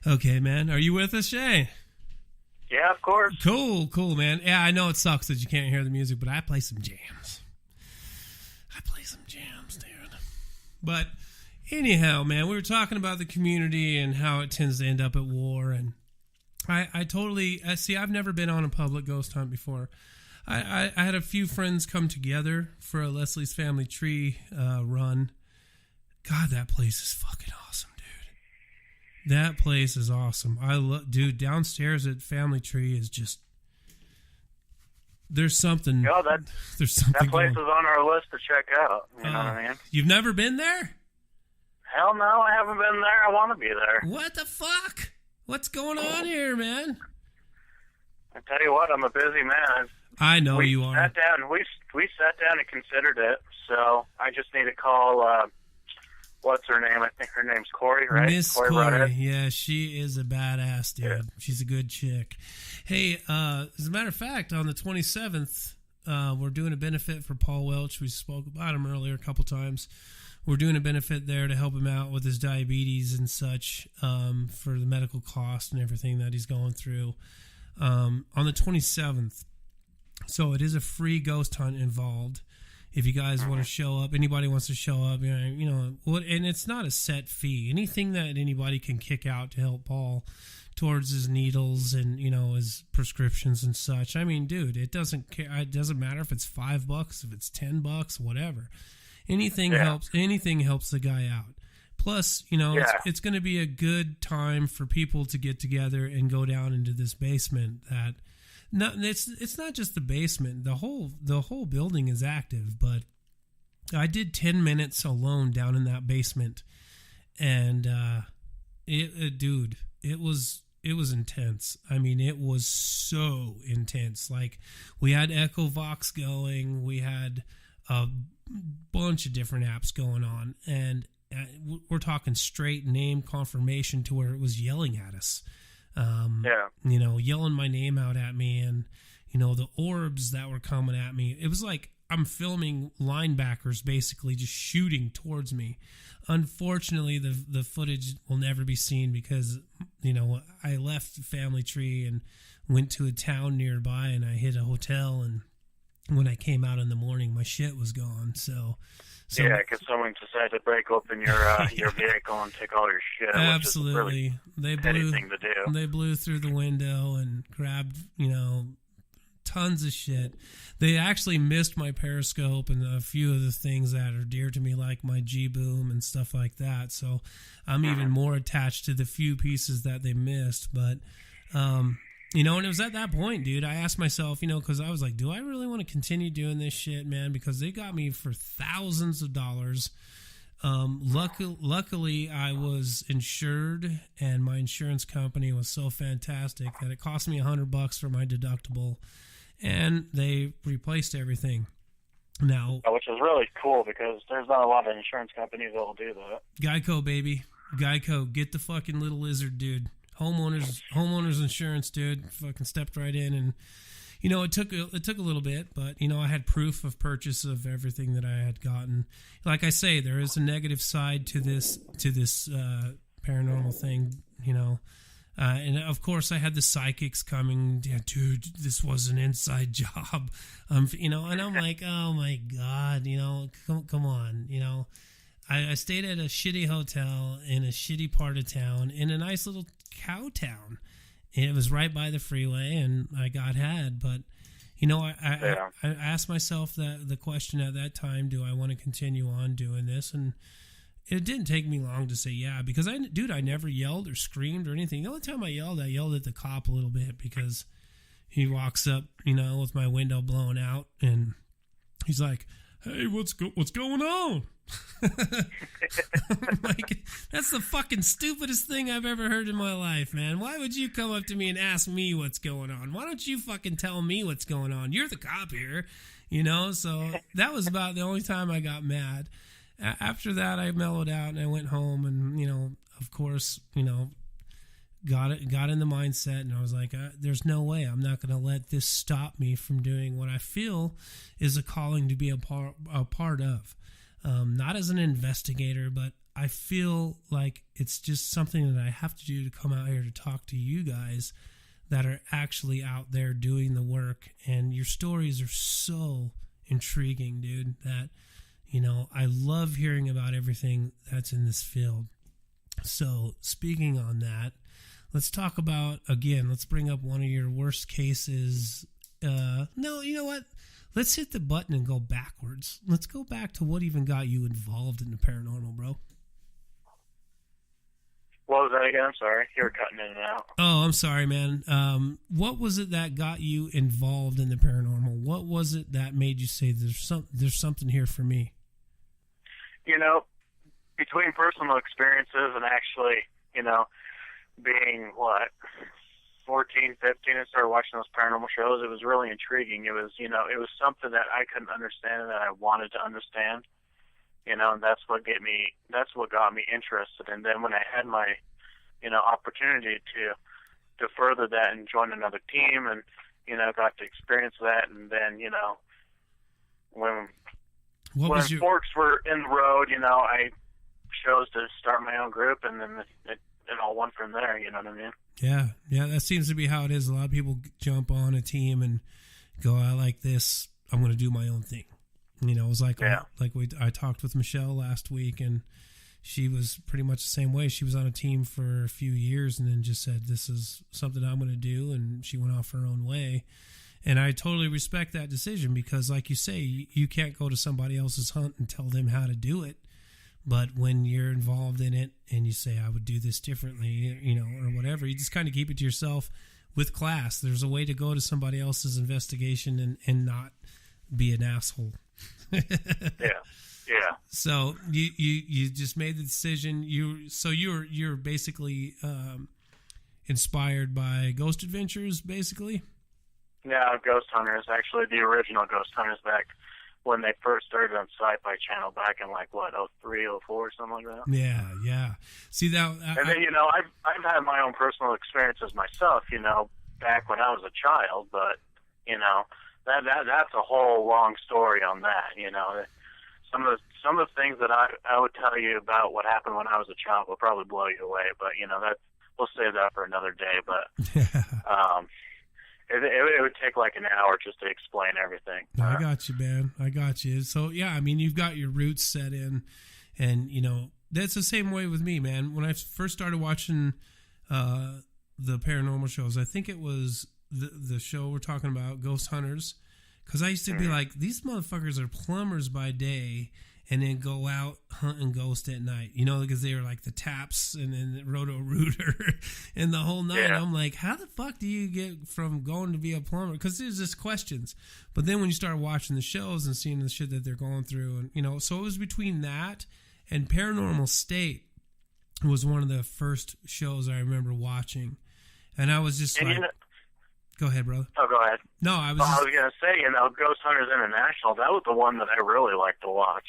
Okay, man. Are you with us, Shay? Yeah, of course. Cool, man. Yeah, I know it sucks that you can't hear the music, but I play some jams. Dude. But anyhow, man, we were talking about the community and how it tends to end up at war, and I totally see. I've never been on a public ghost hunt before. I had a few friends come together for a Leslie's Family Tree run. God, that place is fucking awesome, dude. That place is awesome. Dude, downstairs at Family Tree is just, there's something. Yeah, there's something. That place is on our list to check out. You know what I mean? You've never been there? Hell no, I haven't been there. I want to be there. What the fuck? What's going on here, man? I tell you what, I'm a busy man. I know you are. We sat down and considered it, so I just need to call, what's her name? I think her name's Corey, right? Miss Corey. Yeah, she is a badass, dude. Yeah. She's a good chick. Hey, as a matter of fact, on the 27th, we're doing a benefit for Paul Welch. We spoke about him earlier a couple times. We're doing a benefit there to help him out with his diabetes and such, for the medical cost and everything that he's going through. On the 27th. So it is a free ghost hunt involved. If you guys want to show up, anybody wants to show up, and it's not a set fee. Anything that anybody can kick out to help Paul towards his needles and, his prescriptions and such. I mean, dude, it doesn't care. It doesn't matter if it's $5, if it's $10, whatever. Anything helps. Anything helps the guy out. Plus, it's going to be a good time for people to get together and go down into this basement. It's not just the basement. The whole building is active. But I did 10 minutes alone down in that basement, and dude, it was intense. I mean, it was so intense. Like, we had EchoVox going, we had a bunch of different apps going on, and we're talking straight name confirmation to where it was yelling at us. Yelling my name out at me, and, the orbs that were coming at me. It was like I'm filming linebackers basically just shooting towards me. Unfortunately, the footage will never be seen because, I left the family tree and went to a town nearby, and I hit a hotel, and when I came out in the morning, my shit was gone. So yeah, because someone decided to break open your vehicle and take all your shit. Absolutely, which is a really petty thing to do. They blew through the window and grabbed, tons of shit. They actually missed my periscope and a few of the things that are dear to me, like my G-Boom and stuff like that. So I'm even more attached to the few pieces that they missed. But and it was at that point, dude, I asked myself, because I was like, do I really want to continue doing this shit, man? Because they got me for thousands of dollars. Luckily, I was insured, and my insurance company was so fantastic that it cost me $100 for my deductible, and they replaced everything. Now, which is really cool because there's not a lot of insurance companies that will do that. Geico, baby. Geico, get the fucking little lizard, dude. Homeowners insurance, dude. Fucking stepped right in, and it took a little bit, but I had proof of purchase of everything that I had gotten. Like I say, there is a negative side to this paranormal thing, and of course I had the psychics coming. Yeah, dude, this was an inside job, and I'm like, oh my god, come on, I stayed at a shitty hotel in a shitty part of town in a nice little cow town. And it was right by the freeway, and I got had. But, I asked myself the question at that time, do I want to continue on doing this? And it didn't take me long to say yeah, because I never yelled or screamed or anything. The only time I yelled at the cop a little bit because he walks up, with my window blown out, and he's like, hey, what's going on? Like, that's the fucking stupidest thing I've ever heard in my life, man. Why would you come up to me and ask me what's going on? Why don't you fucking tell me what's going on? You're the cop here, So that was about the only time I got mad. After that, I mellowed out and I went home, and of course, got in the mindset, and I was like, there's no way I'm not going to let this stop me from doing what I feel is a calling to be a part of. Not as an investigator, but I feel like it's just something that I have to do to come out here to talk to you guys that are actually out there doing the work. And your stories are so intriguing, dude, that, I love hearing about everything that's in this field. So speaking on that, let's talk about, again, let's bring up one of your worst cases. No, you know what? Let's hit the button and go backwards. Let's go back to what even got you involved in the paranormal, bro. What was that again? I'm sorry. You were cutting in and out. Oh, I'm sorry, man. What was it that got you involved in the paranormal? What was it that made you say there's something here for me? Between personal experiences and actually, being 14, 15, and started watching those paranormal shows, it was really intriguing. It was, you know, it was something that I couldn't understand and that I wanted to understand. You know, and that's what got me interested. And then when I had my, you know, opportunity to further that and join another team, and, you know, got to experience that, and then, you know, when forks were in the road, you know, I chose to start my own group, and then it all went from there. You know what I mean? Yeah, that seems to be how it is. A lot of people jump on a team and go, "I like this. I'm going to do my own thing." You know, it was like I talked with Michelle last week, and she was pretty much the same way. She was on a team for a few years, and then just said, "This is something I'm going to do," and she went off her own way. And I totally respect that decision, because, like you say, you can't go to somebody else's hunt and tell them how to do it. But when you're involved in it and you say, "I would do this differently," you know, or whatever, you just kind of keep it to yourself with class. There's a way to go to somebody else's investigation and not be an asshole. Yeah. So you just made the decision. You're basically inspired by Ghost Adventures, basically. Yeah, Ghost Hunters, actually the original Ghost Hunters, back when they first started on Sci-Fi Channel back in, like, what, 03, 04, something like that. Yeah. See that? And then, you know, I've had my own personal experiences myself, you know, back when I was a child, but, you know, that's a whole long story on that. You know, some of the things that I would tell you about what happened when I was a child will probably blow you away. But, you know, we'll save that for another day. But it would take like an hour just to explain everything. I got you, man. I got you. So yeah, I mean, you've got your roots set in, and, you know, that's the same way with me, man. When I first started watching the paranormal shows, I think it was the show we're talking about, Ghost Hunters, because I used to be like, these motherfuckers are plumbers by day and then go out hunting ghosts at night, you know, because they were like the Taps and then the Roto-Rooter and the whole night. Yeah. I'm like, how the fuck do you get from going to be a plumber? Because there's just questions. But then when you start watching the shows and seeing the shit that they're going through, and, you know, so it was between that and Paranormal State was one of the first shows I remember watching. And I was just like... Go ahead, brother. Oh, go ahead. No, I was going to say, you know, Ghost Hunters International, that was the one that I really liked to watch.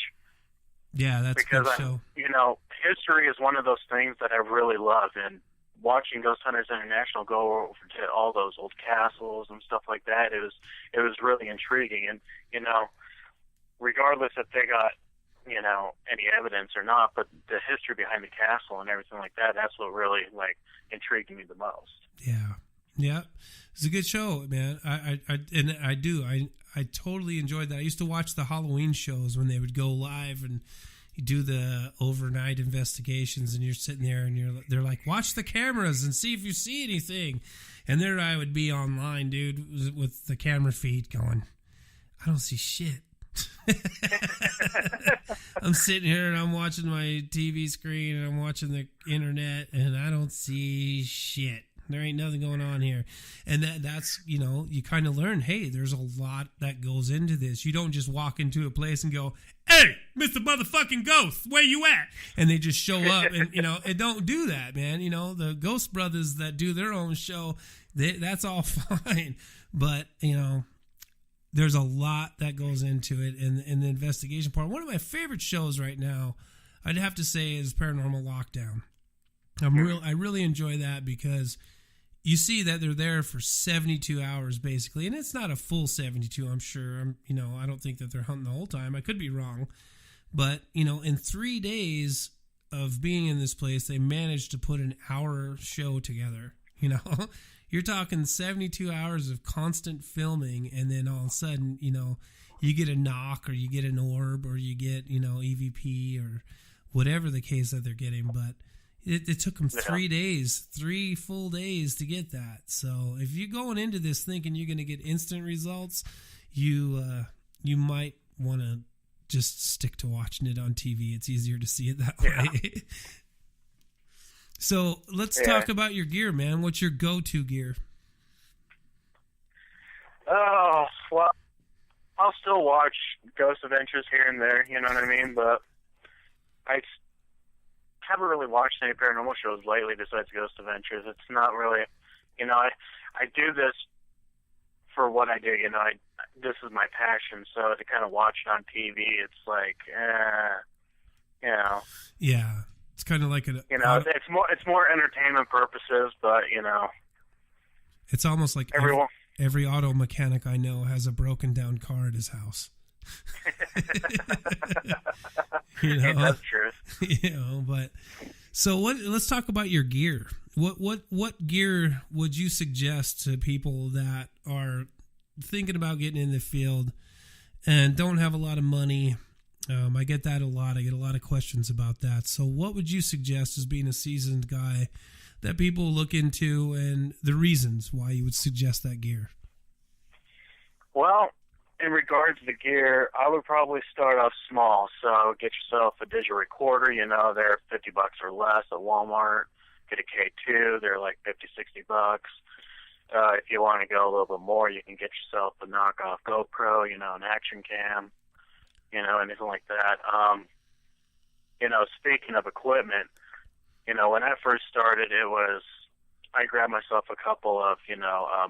Yeah, that's because a good show. You know, history is one of those things that I really love, and watching Ghost Hunters International go over to all those old castles and stuff like that, it was really intriguing. And, you know, regardless if they got, you know, any evidence or not, but the history behind the castle and everything like that, that's what really, like, intrigued me the most. Yeah, it's a good show, man. I totally enjoyed that. I used to watch the Halloween shows when they would go live and do the overnight investigations, and you're sitting there and they're like, watch the cameras and see if you see anything. And there I would be online, dude, with the camera feed going, I don't see shit. I'm sitting here and I'm watching my TV screen and I'm watching the internet and I don't see shit. There ain't nothing going on here. And that's, you know, you kind of learn, hey, there's a lot that goes into this. You don't just walk into a place and go, hey, Mr. Motherfucking Ghost, where you at? And they just show up and, you know, and don't do that, man. You know, the Ghost Brothers that do their own show, that's all fine. But, you know, there's a lot that goes into it in the investigation part. One of my favorite shows right now, I'd have to say, is Paranormal Lockdown. I really enjoy that because you see that they're there for 72 hours basically, and it's not a full 72, I'm sure. You know, I don't think that they're hunting the whole time. I could be wrong. But, you know, in 3 days of being in this place, they managed to put an hour show together. You know, you're talking 72 hours of constant filming, and then all of a sudden, you know, you get a knock or you get an orb or you get, you know, EVP or whatever the case that they're getting. But it took them 3 days, 3 full days to get that. So if you're going into this thinking you're going to get instant results, you might want to just stick to watching it on TV. It's easier to see it that way. So let's talk about your gear, man. What's your go-to gear? Oh, well, I'll still watch Ghost Adventures here and there, you know what I mean? But I haven't really watched any paranormal shows lately besides Ghost Adventures. It's not really, you know, I do this for what I do. This is my passion. So to kind of watch it on TV, it's like, Yeah, it's kind of like it's more entertainment purposes, but it's almost like every auto mechanic I know has a broken down car at his house. That's true. But so let's talk about your gear. What gear would you suggest to people that are thinking about getting in the field and don't have a lot of money? I get that a lot. I get a lot of questions about that. So what would you suggest as being a seasoned guy that people look into, and the reasons why you would suggest that gear? Well, in regards to the gear, I would probably start off small. So get yourself a digital recorder. They're $50 or less at Walmart. Get a K2. They're like $50-$60. If you want to go a little bit more, you can get yourself a knockoff GoPro, an action cam, anything like that. Speaking of equipment, when I first started, I grabbed myself a couple of,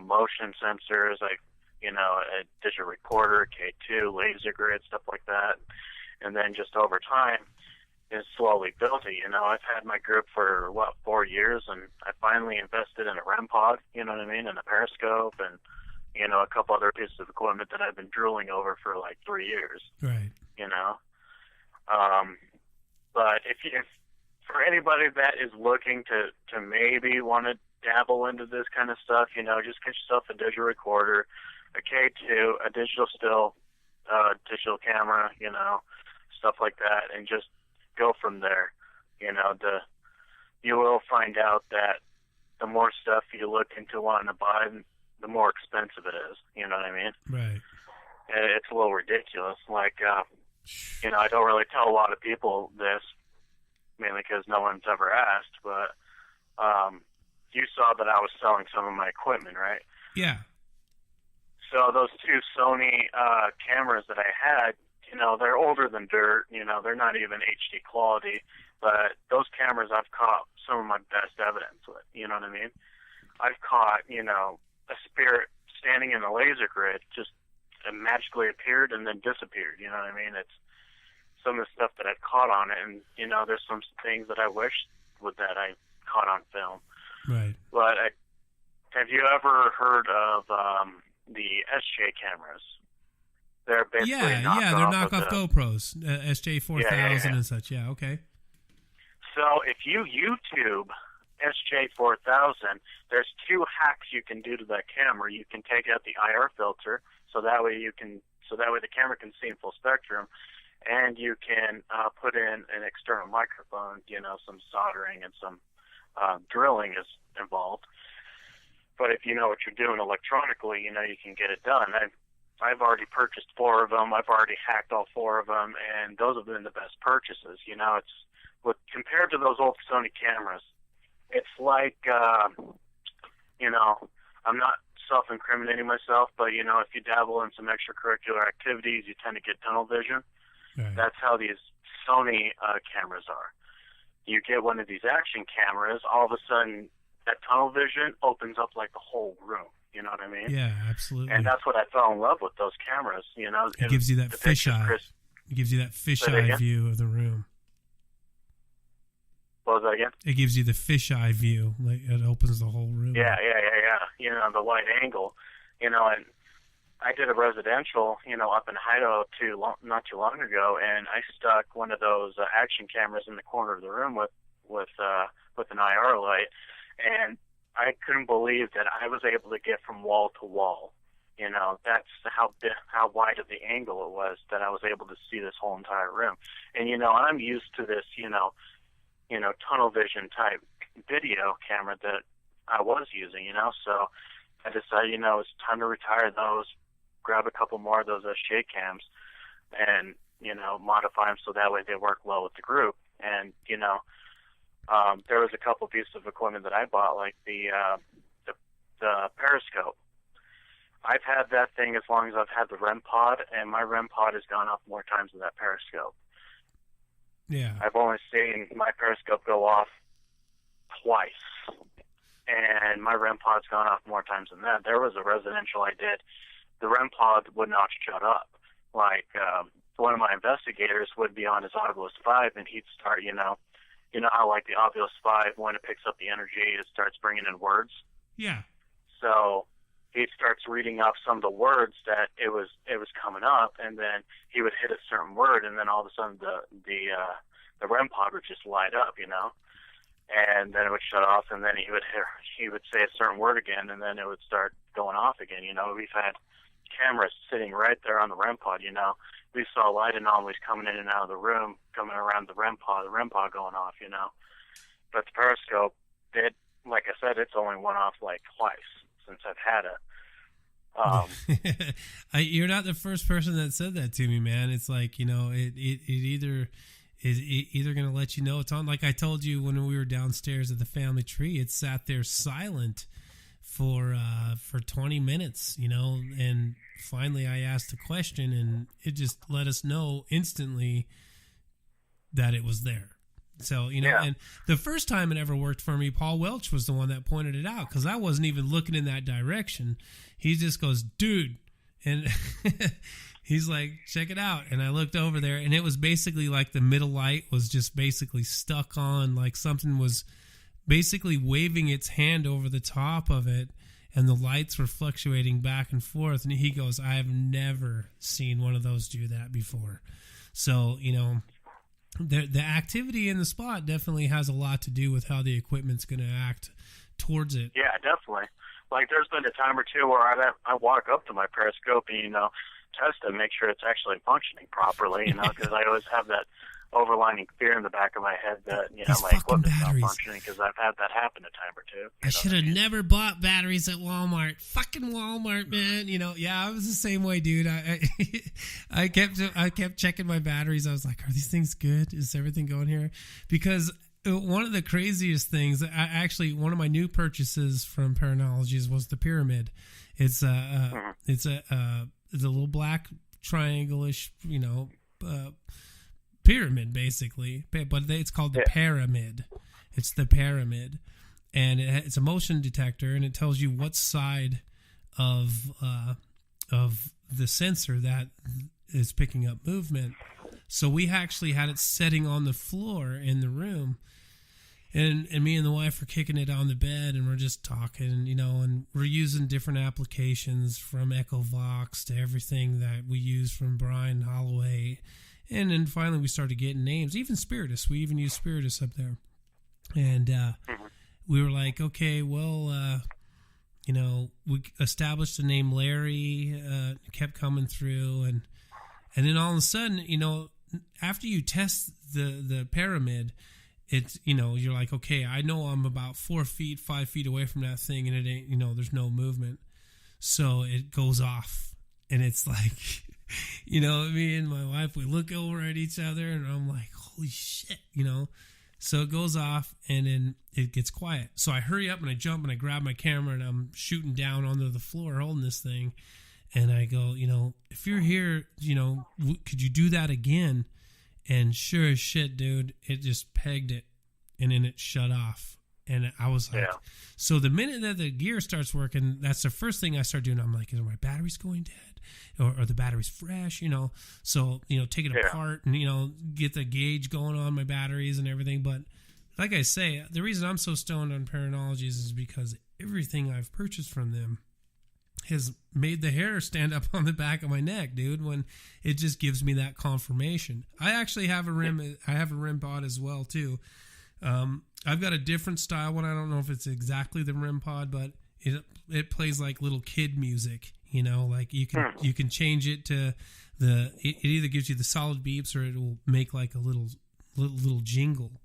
motion sensors, like, a digital recorder, K2, laser grid, stuff like that. And then just over time, it slowly built it. I've had my group for, 4 years, and I finally invested in a REM pod, and a periscope, and, a couple other pieces of equipment that I've been drooling over for like 3 years. Right. But if for anybody that is looking to maybe want to dabble into this kind of stuff, just get yourself a digital recorder, a K2, a digital still, digital camera, stuff like that, and just go from there. You will find out that the more stuff you look into wanting to buy, the more expensive it is. You know what I mean? Right. It's a little ridiculous. Like, I don't really tell a lot of people this, mainly because no one's ever asked, but you saw that I was selling some of my equipment, right? Yeah. So those two Sony cameras that I had, they're older than dirt. They're not even HD quality, but those cameras I've caught some of my best evidence with. You know what I mean? I've caught, a spirit standing in a laser grid just magically appeared and then disappeared. You know what I mean? It's some of the stuff that I've caught on it, and there's some things that I wish that I caught on film. Right. But have you ever heard of the SJ cameras? They're basically they're knockoff GoPros, SJ4000 and such. Yeah, okay. So if you YouTube SJ4000, there's two hacks you can do to that camera. You can take out the IR filter, so that way the camera can see in full spectrum, and you can put in an external microphone. Some soldering and some drilling is involved. But if you know what you're doing electronically, you can get it done. I've already purchased 4 of them. I've already hacked all 4 of them, and those have been the best purchases. Compared to those old Sony cameras, it's like, I'm not self-incriminating myself, but, if you dabble in some extracurricular activities, you tend to get tunnel vision. Right. That's how these Sony cameras are. You get one of these action cameras, all of a sudden, that tunnel vision opens up like the whole room. You know what I mean? Yeah, absolutely. And that's what I fell in love with, those cameras. It gives you that fisheye. It gives you that fisheye view of the room. What was that again? It gives you the fisheye view. Like, it opens the whole room. Yeah. The wide angle. And I did a residential, up in Idaho not too long ago, and I stuck one of those action cameras in the corner of the room with an IR light, and I couldn't believe that I was able to get from wall to wall. That's how wide of the angle it was that I was able to see this whole entire room. And I'm used to this, tunnel vision type video camera that I was using. So I decided, it's time to retire those, grab a couple more of those SJ cams, and modify them so that way they work well with the group. And there was a couple pieces of equipment that I bought, like the periscope. I've had that thing as long as I've had the REM pod, and my REM pod has gone off more times than that periscope. Yeah. I've only seen my periscope go off twice. and my REM pod's gone off more times than that. There was a residential I did. The REM pod would not shut up. Like, one of my investigators would be on his Oculus 5, and he'd start, you know how, like, the Oculus 5, when it picks up the energy, it starts bringing in words? Yeah. So he starts reading off some of the words that it was coming up, and then he would hit a certain word, and then all of a sudden the REM pod would just light up, you know? And then it would shut off, and then he would say a certain word again, and then it would start going off again. You know, we've had cameras sitting right there on the REM pod. You know, we saw light anomalies coming in and out of the room, coming around the REM pod going off. You know, but the periscope, like I said, it's only went off like twice since I've had it. You're not the first person that said that to me, man. It's like, you know, it either is either going to let you know it's on. Like I told you when we were downstairs at the family tree, it sat there silent for 20 minutes, you know, and finally I asked a question and it just let us know instantly that it was there. So, you know, and the first time it ever worked for me, Paul Welch was the one that pointed it out, because I wasn't even looking in that direction. He just goes, dude, and he's like, check it out. And I looked over there, and it was basically like the middle light was just basically stuck on, like something was basically waving its hand over the top of it, and the lights were fluctuating back and forth. And he goes, I have never seen one of those do that before. So, you know, the activity in the spot definitely has a lot to do with how the equipment's going to act towards it. Yeah, definitely. Like, there's been a time or two where I walk up to my periscope and, you know, test it, make sure it's actually functioning properly, you know, because I always have that overlining fear in the back of my head that, you know, my equipment's not functioning, because I've had that happen a time or two. I should have never bought batteries at Walmart. Fucking Walmart, man. You know, yeah, I was the same way, dude. I kept checking my batteries. I was like, are these things good? Is everything going here? Because one of the craziest things, actually, one of my new purchases from Paranologies was the Pyramid. It's a little black triangle-ish, you know, pyramid basically, but it's called the Pyramid. It's the Pyramid, and it's a motion detector, and it tells you what side of the sensor that is picking up movement. So we actually had it setting on the floor in the room, and me and the wife were kicking it on the bed, and we're just talking, you know, and we're using different applications from EchoVox to everything that we use from Brian Holloway. And then finally we started getting names, even Spiritus. We even used Spiritus up there. And we were like, okay, well, you know, we established the name Larry, kept coming through. And then all of a sudden, you know, after you test the Pyramid, it's, you know, you're like, okay, I know I'm about 4 feet, 5 feet away from that thing, and it ain't, you know, there's no movement. So it goes off, and it's like, you know, me and my wife, we look over at each other, and I'm like, holy shit, you know. So it goes off, and then it gets quiet. So I hurry up, and I jump, and I grab my camera, and I'm shooting down onto the floor holding this thing. And I go, you know, if you're here, you know, could you do that again? And sure as shit, dude, it just pegged it, and then it shut off. And I was like, so the minute that the gear starts working, that's the first thing I start doing. I'm like, are my batteries going dead? Or the battery's fresh, you know? So, you know, take it apart and, you know, get the gauge going on my batteries and everything. But like I say, the reason I'm so stoned on Paranologies is because everything I've purchased from them has made the hair stand up on the back of my neck, dude, when it just gives me that confirmation. I actually have a REM pod as well, too. I've got a different style one. I don't know if it's exactly the REM pod, but it plays like little kid music, you know, like you can change it to it either gives you the solid beeps or it will make like a little jingle.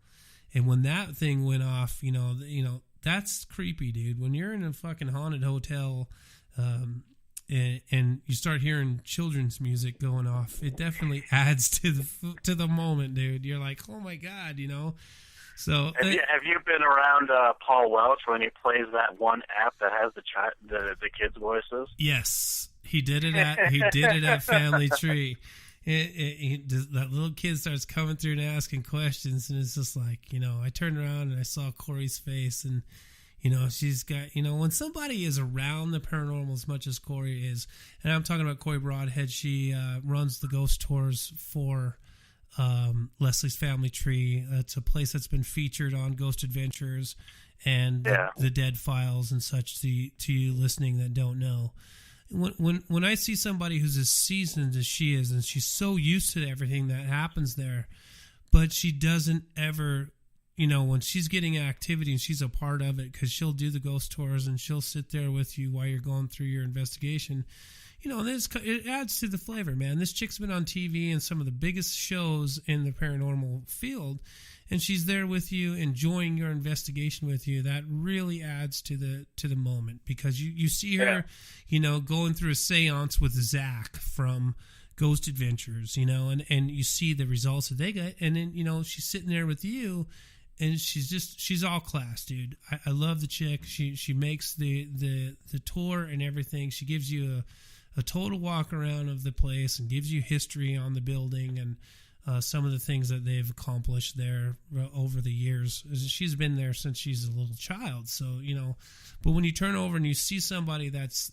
And when that thing went off, you know, that's creepy, dude. When you're in a fucking haunted hotel, and you start hearing children's music going off, it definitely adds to the moment, dude. You're like, oh my God, you know. So have you been around Paul Welch when he plays that one app that has the kids' voices? Yes, he did it at Family Tree. That little kid starts coming through and asking questions, and it's just like, you know, I turned around and I saw Corey's face, and She's got, when somebody is around the paranormal as much as Corey is, and I'm talking about Corey Broadhead, she runs the ghost tours for Leslie's Family Tree. It's a place that's been featured on Ghost Adventures and the Dead Files and such, to you listening that don't know. When I see somebody who's as seasoned as she is, and she's so used to everything that happens there, but she doesn't ever... when she's getting activity and she's a part of it, because she'll do the ghost tours and she'll sit there with you while you're going through your investigation, it adds to the flavor, man. This chick's been on TV and some of the biggest shows in the paranormal field, and she's there with you, enjoying your investigation with you. That really adds to the moment, because you see her, going through a seance with Zach from Ghost Adventures, and you see the results that they get, and then, she's sitting there with you. And she's all class, dude. I love the chick. She makes the tour and everything. She gives you a total walk around of the place and gives you history on the building and some of the things that they've accomplished there over the years. She's been there since she's a little child. So, but when you turn over and you see somebody that's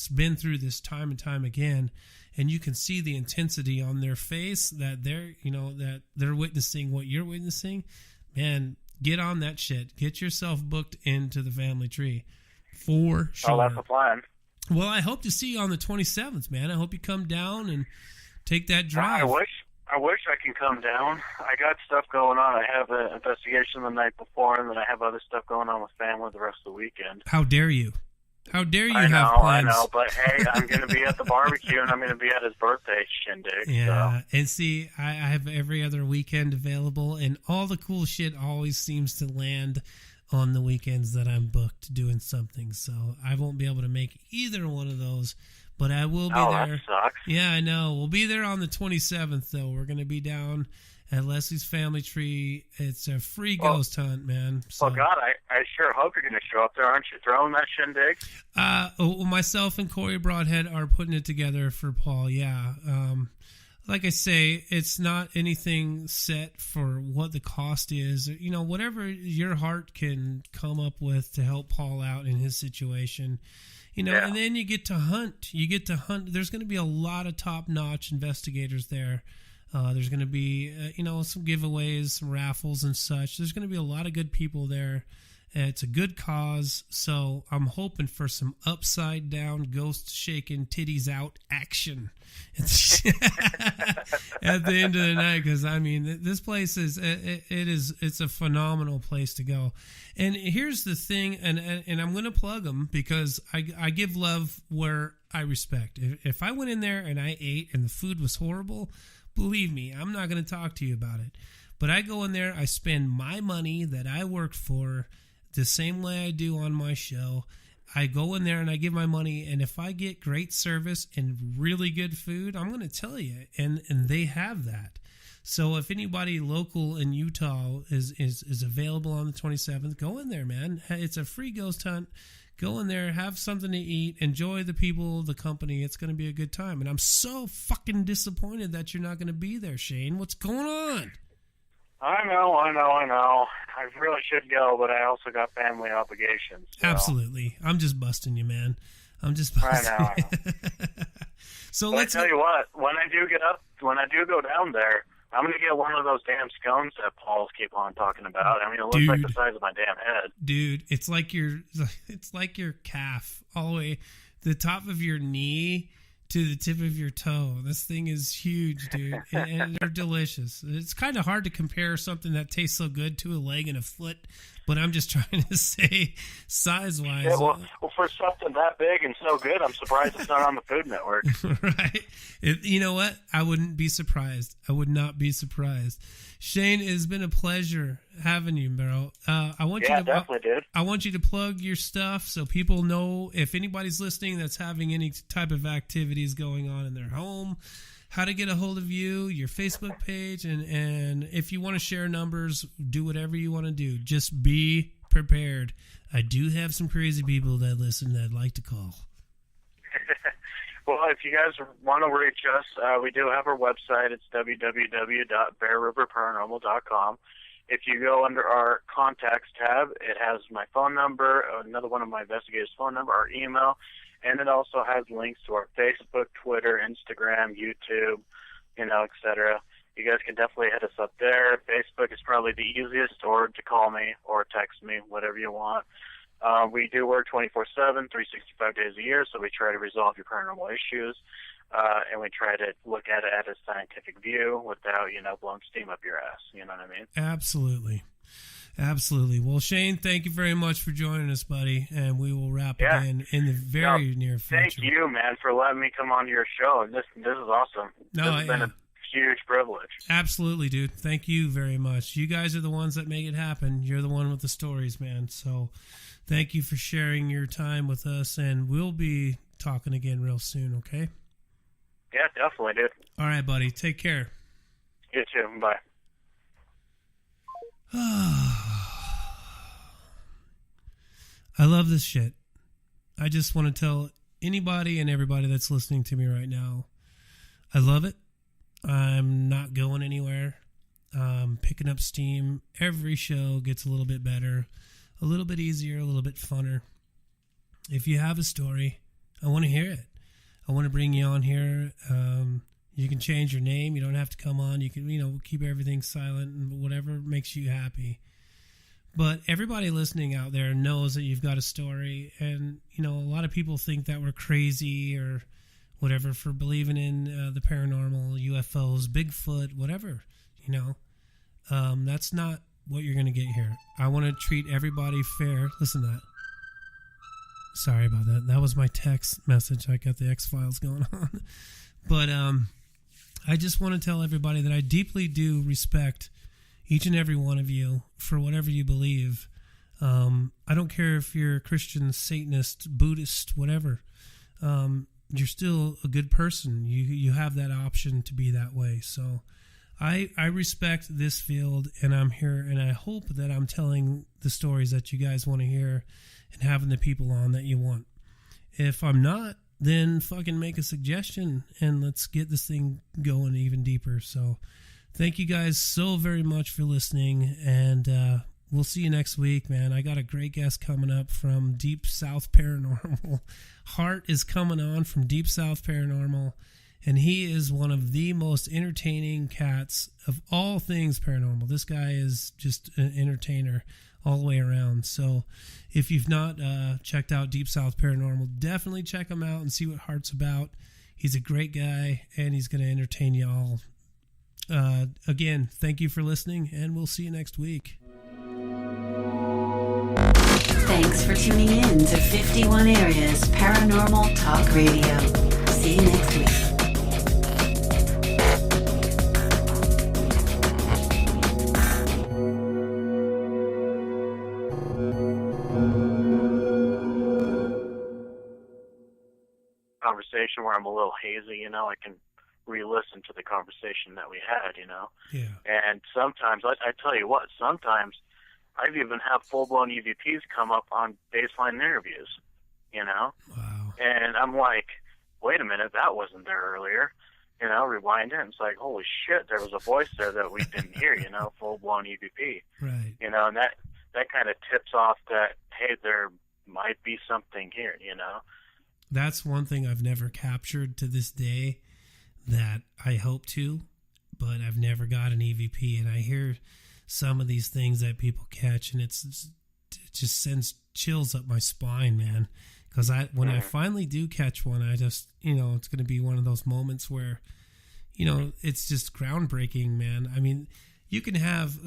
been through this time and time again, and you can see the intensity on their face that they're witnessing what you're witnessing, man, get on that shit. Get yourself booked into the Family Tree for sure. Oh, that's the plan. Well, I hope to see you on the 27th, man. I hope you come down and take that drive. I wish I can come down. I got stuff going on. I have an investigation the night before, and then I have other stuff going on with family the rest of the weekend. How dare you? How dare you have plans? I know, but hey, I'm going to be at the barbecue, and I'm going to be at his birthday shindig. Yeah, so. And see, I have every other weekend available, and all the cool shit always seems to land on the weekends that I'm booked doing something, so I won't be able to make either one of those, but I will be there. That sucks. Yeah, I know. We'll be there on the 27th, though. We're going to be down at Leslie's Family Tree. It's a free ghost hunt, man. So. Well, God, I sure hope you're going to show up there. Aren't you throwing that shindig? Myself and Corey Broadhead are putting it together for Paul, yeah. Like I say, it's not anything set for what the cost is. Whatever your heart can come up with to help Paul out in his situation. And then you get to hunt. There's going to be a lot of top-notch investigators there. There's going to be, some giveaways, some raffles and such. There's going to be a lot of good people there. It's a good cause, so I'm hoping for some upside-down, ghost-shaking, titties-out action at the end of the night. Because this place it's a phenomenal place to go. And here's the thing, and I'm going to plug them because I give love where I respect. If I went in there and I ate and the food was horrible, believe me, I'm not going to talk to you about it. But I go in there, I spend my money that I worked for the same way I do on my show. I go in there and I give my money, and if I get great service and really good food, I'm going to tell you. And they have that. So if anybody local in Utah is available on the 27th, go in there, man. It's a free ghost hunt. Go in there, have something to eat, enjoy the people, the company. It's going to be a good time. And I'm so fucking disappointed that you're not going to be there, Shane. What's going on? I know. I really should go, but I also got family obligations. So. Absolutely. I'm just busting you, man. I'm just busting I know. So but let's tell you what, when I do go down there, I'm going to get one of those damn scones that Paul's keep on talking about. It looks like the size of my damn head. Dude, it's like your calf, all the way the top of your knee to the tip of your toe. This thing is huge, dude, and they're delicious. It's kind of hard to compare something that tastes so good to a leg and a foot, but I'm just trying to say size-wise. Yeah, well, for something that big and so good, I'm surprised it's not on the Food Network. Right. You know what? I wouldn't be surprised. I would not be surprised. Shane, it has been a pleasure having you, bro. Definitely, dude. I want you to plug your stuff so people know, if anybody's listening that's having any type of activities going on in their home, how to get a hold of you, your Facebook page, and if you want to share numbers, do whatever you want to do. Just be prepared. I do have some crazy people that listen that I'd like to call. Well, if you guys want to reach us, we do have our website. It's www.bearriverparanormal.com. if you go under our contacts tab, it has my phone number, another one of my investigators' phone number, our email, and it also has links to our Facebook, Twitter, Instagram, YouTube, etc. You guys can definitely hit us up there. Facebook is probably the easiest, or to call me or text me, whatever you want. We do work 24/7, 365 days a year, so we try to resolve your paranormal issues, and we try to look at it at a scientific view without, blowing steam up your ass. You know what I mean? Absolutely. Absolutely. Well, Shane, thank you very much for joining us, buddy, and we will wrap again in the very near future. Thank you, man, for letting me come on to your show. This is awesome. This has been a huge privilege. Absolutely, dude. Thank you very much. You guys are the ones that make it happen. You're the one with the stories, man. So thank you for sharing your time with us, and we'll be talking again real soon, okay? Yeah, definitely, dude. All right, buddy. Take care. You too. Bye. I love this shit. I just want to tell anybody and everybody that's listening to me right now, I love it. I'm not going anywhere. Picking up steam. Every show gets a little bit better, a little bit easier, a little bit funner. If you have a story, I want to hear it. I want to bring you on here. You can change your name. You don't have to come on. You can, keep everything silent and whatever makes you happy. But everybody listening out there knows that you've got a story. And, a lot of people think that we're crazy or whatever for believing in the paranormal, UFOs, Bigfoot, whatever, That's not what you're going to get here. I want to treat everybody fair. Listen to that. Sorry about that. That was my text message. I got the X-Files going on. But I just want to tell everybody that I deeply do respect each and every one of you for whatever you believe. I don't care if you're a Christian, Satanist, Buddhist, whatever. You're still a good person. You have that option to be that way. So I respect this field, and I'm here, and I hope that I'm telling the stories that you guys want to hear and having the people on that you want. If I'm not, then fucking make a suggestion, and let's get this thing going even deeper. So thank you guys so very much for listening, and we'll see you next week, man. I got a great guest coming up from Deep South Paranormal. Hart is coming on from Deep South Paranormal, and he is one of the most entertaining cats of all things paranormal. This guy is just an entertainer all the way around. So if you've not checked out Deep South Paranormal, definitely check him out and see what Hart's about. He's a great guy, and he's going to entertain you all. Again, thank you for listening, and we'll see you next week. Thanks for tuning in to 51 Areas Paranormal Talk Radio. See you next week. Conversation where I'm a little hazy, I can re-listen to the conversation that we had, Yeah. And sometimes, I tell you what, sometimes I've even had full-blown EVPs come up on baseline interviews, Wow. And I'm like, wait a minute, that wasn't there earlier. Rewind it, and it's like, holy shit, there was a voice there that we didn't hear, full-blown EVP. Right. And that kind of tips off that, hey, there might be something here, That's one thing I've never captured to this day that I hope to, but I've never got an EVP. And I hear some of these things that people catch, and it just sends chills up my spine, man. Because when I finally do catch one, I just, it's going to be one of those moments where, it's just groundbreaking, man. I mean, you can have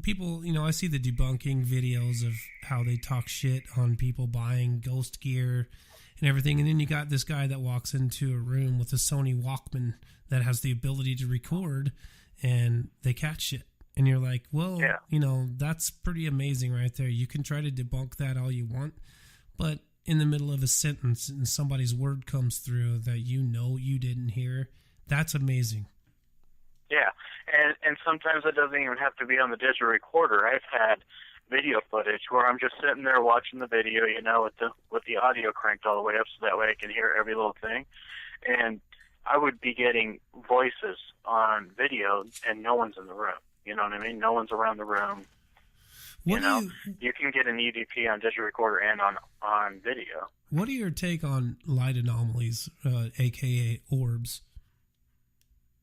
people, I see the debunking videos of how they talk shit on people buying ghost gear and everything. And then you got this guy that walks into a room with a Sony Walkman that has the ability to record, and they catch shit. And you're like, well, that's pretty amazing right there. You can try to debunk that all you want, but in the middle of a sentence and somebody's word comes through that you didn't hear, that's amazing. Yeah, and sometimes it doesn't even have to be on the digital recorder. I've had video footage where I'm just sitting there watching the video, with the audio cranked all the way up so that way I can hear every little thing. And I would be getting voices on video and no one's in the room, You know what I mean? No one's around the room. You can get an EVP on digital recorder and on video. What are your take on light anomalies, aka orbs?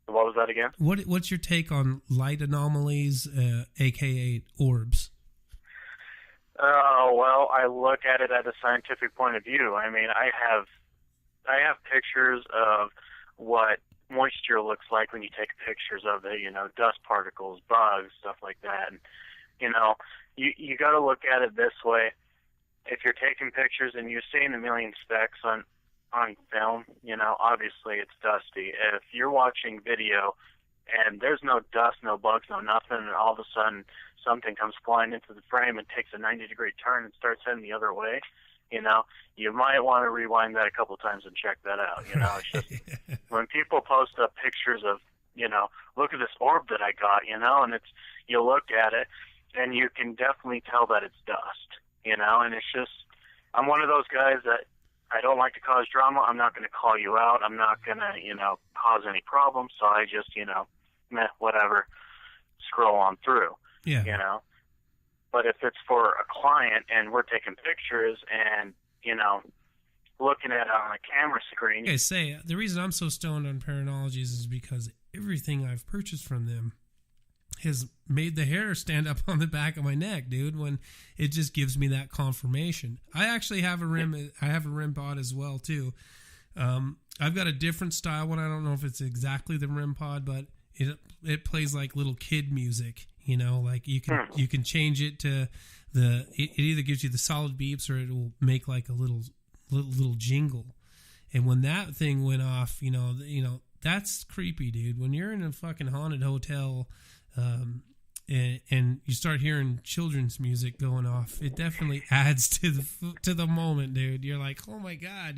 What was that again? What's your take on light anomalies, aka orbs? Well, I look at it at a scientific point of view. I mean, I have pictures of what moisture looks like when you take pictures of it, dust particles, bugs, stuff like that. And, you got to look at it this way. If you're taking pictures and you're seeing a million specks on film, obviously it's dusty. If you're watching video and there's no dust, no bugs, no nothing, and all of a sudden something comes flying into the frame and takes a 90-degree turn and starts heading the other way, you might want to rewind that a couple times and check that out. It's just when people post up pictures of, look at this orb that I got, and you look at it and you can definitely tell that it's dust, and it's just, I'm one of those guys that I don't like to cause drama. I'm not going to call you out. I'm not going to, cause any problems. So I just, whatever, scroll on through, But if it's for a client and we're taking pictures and, looking at it on a camera screen. Okay, the reason I'm so stoned on Paranologies is because everything I've purchased from them has made the hair stand up on the back of my neck, dude, when it just gives me that confirmation. I actually have a rim. I have a rim pod as well, too. I've got a different style one. I don't know if it's exactly the rim pod, but it plays like little kid music, like you can change it to it either gives you the solid beeps or it will make like a little jingle. And when that thing went off, that's creepy, dude. When you're in a fucking haunted hotel, and you start hearing children's music going off, it definitely adds to the moment, dude. You're like, oh my God,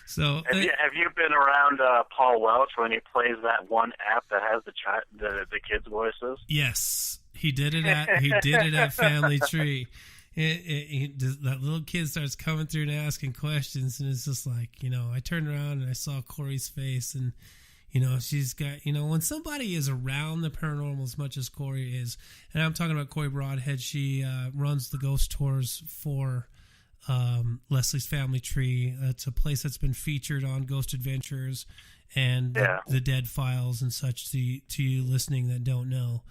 So have you been around Paul Welch when he plays that one app that has the kids' voices? Yes, he did it at Family Tree. That little kid starts coming through and asking questions, and it's just like, I turned around and I saw Corey's face, and she's got, when somebody is around the paranormal as much as Corey is, and I'm talking about Corey Broadhead, she runs the ghost tours for Leslie's Family Tree. It's a place that's been featured on Ghost Adventures and the Dead Files and such, to you listening that don't know.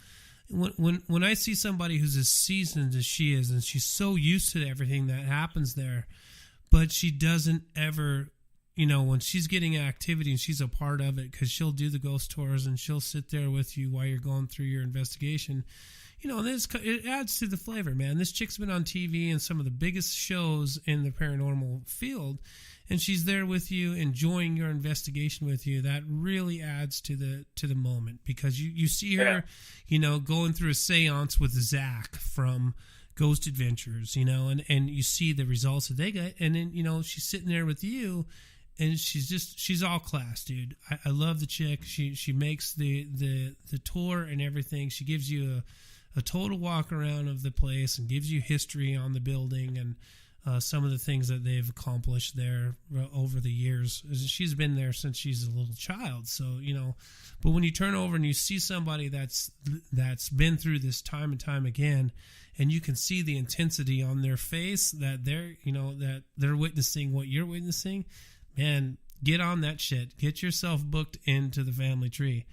When I see somebody who's as seasoned as she is, and she's so used to everything that happens there, but she doesn't ever, when she's getting activity and she's a part of it, because she'll do the ghost tours and she'll sit there with you while you're going through your investigation, it adds to the flavor, man. This chick's been on TV and some of the biggest shows in the paranormal field, and she's there with you, enjoying your investigation with you. That really adds to the moment, because you see her, going through a seance with Zach from Ghost Adventures, and you see the results that they get, and then, she's sitting there with you, and she's all class, dude. I love the chick. She makes the tour and everything. She gives you a total walk around of the place and gives you history on the building and some of the things that they've accomplished there over the years. She's been there since she's a little child. So, but when you turn over and you see somebody that's been through this time and time again, and you can see the intensity on their face that they're witnessing what you're witnessing, man, get on that shit. Get yourself booked into the Family Tree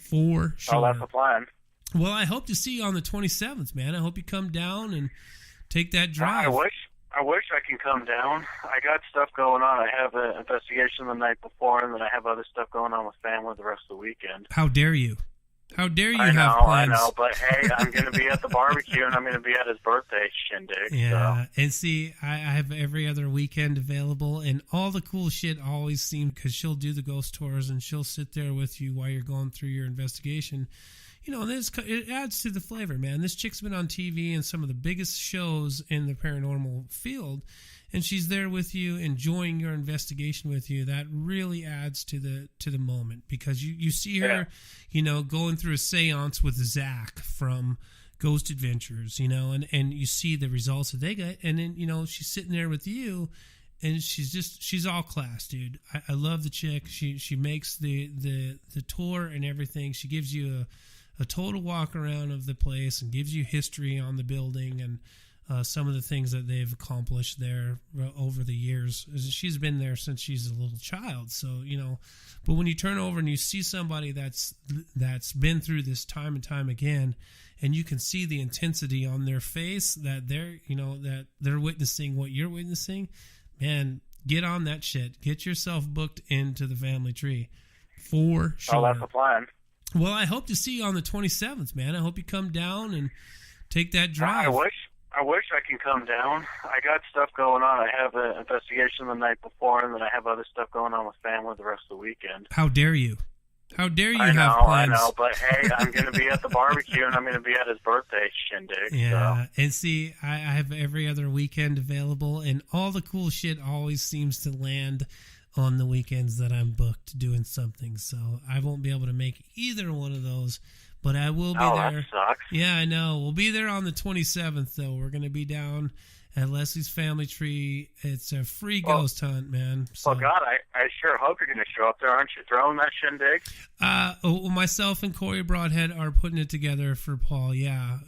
for sure. Oh, that's the plan. Well, I hope to see you on the 27th, man. I hope you come down and take that drive. I wish I can come down. I got stuff going on. I have an investigation the night before, and then I have other stuff going on with family the rest of the weekend. How dare you? How dare you have plans? I know, but hey, I'm going to be at the barbecue, and I'm going to be at his birthday shindig. Yeah, so. And see, I have every other weekend available, and all the cool shit always seems, because she'll do the ghost tours, and she'll sit there with you while you're going through your investigation. It adds to the flavor, man. This chick's been on TV and some of the biggest shows in the paranormal field, and she's there with you, enjoying your investigation with you. That really adds to the moment, because you see her, going through a seance with Zach from Ghost Adventures, and you see the results that they get, and then, she's sitting there with you, and she's all class, dude. I love the chick. She makes the tour and everything. She gives you a a total walk around of the place and gives you history on the building and some of the things that they've accomplished there over the years. She's been there since she's a little child. So, but when you turn over and you see somebody that's been through this time and time again, and you can see the intensity on their face that they're witnessing what you're witnessing, man, get on that shit. Get yourself booked into the family tree for sure. Oh, that's the plan. Well, I hope to see you on the 27th, man. I hope you come down and take that drive. I wish I can come down. I got stuff going on. I have an investigation the night before, and then I have other stuff going on with family the rest of the weekend. How dare you? How dare you have plans? I know, but hey, I'm going to be at the barbecue, and I'm going to be at his birthday shindig. Yeah, so. And see, I have every other weekend available, and all the cool shit always seems to land on the weekends that I'm booked doing something. So I won't be able to make either one of those. But I will be there. That sucks. Yeah, I know. We'll be there on the 27th, though. We're going to be down at Leslie's Family Tree. It's a free ghost hunt, man. So. Well, God, I sure hope you're going to show up there. Aren't you throwing that shindig? Myself and Corey Broadhead are putting it together for Paul, yeah.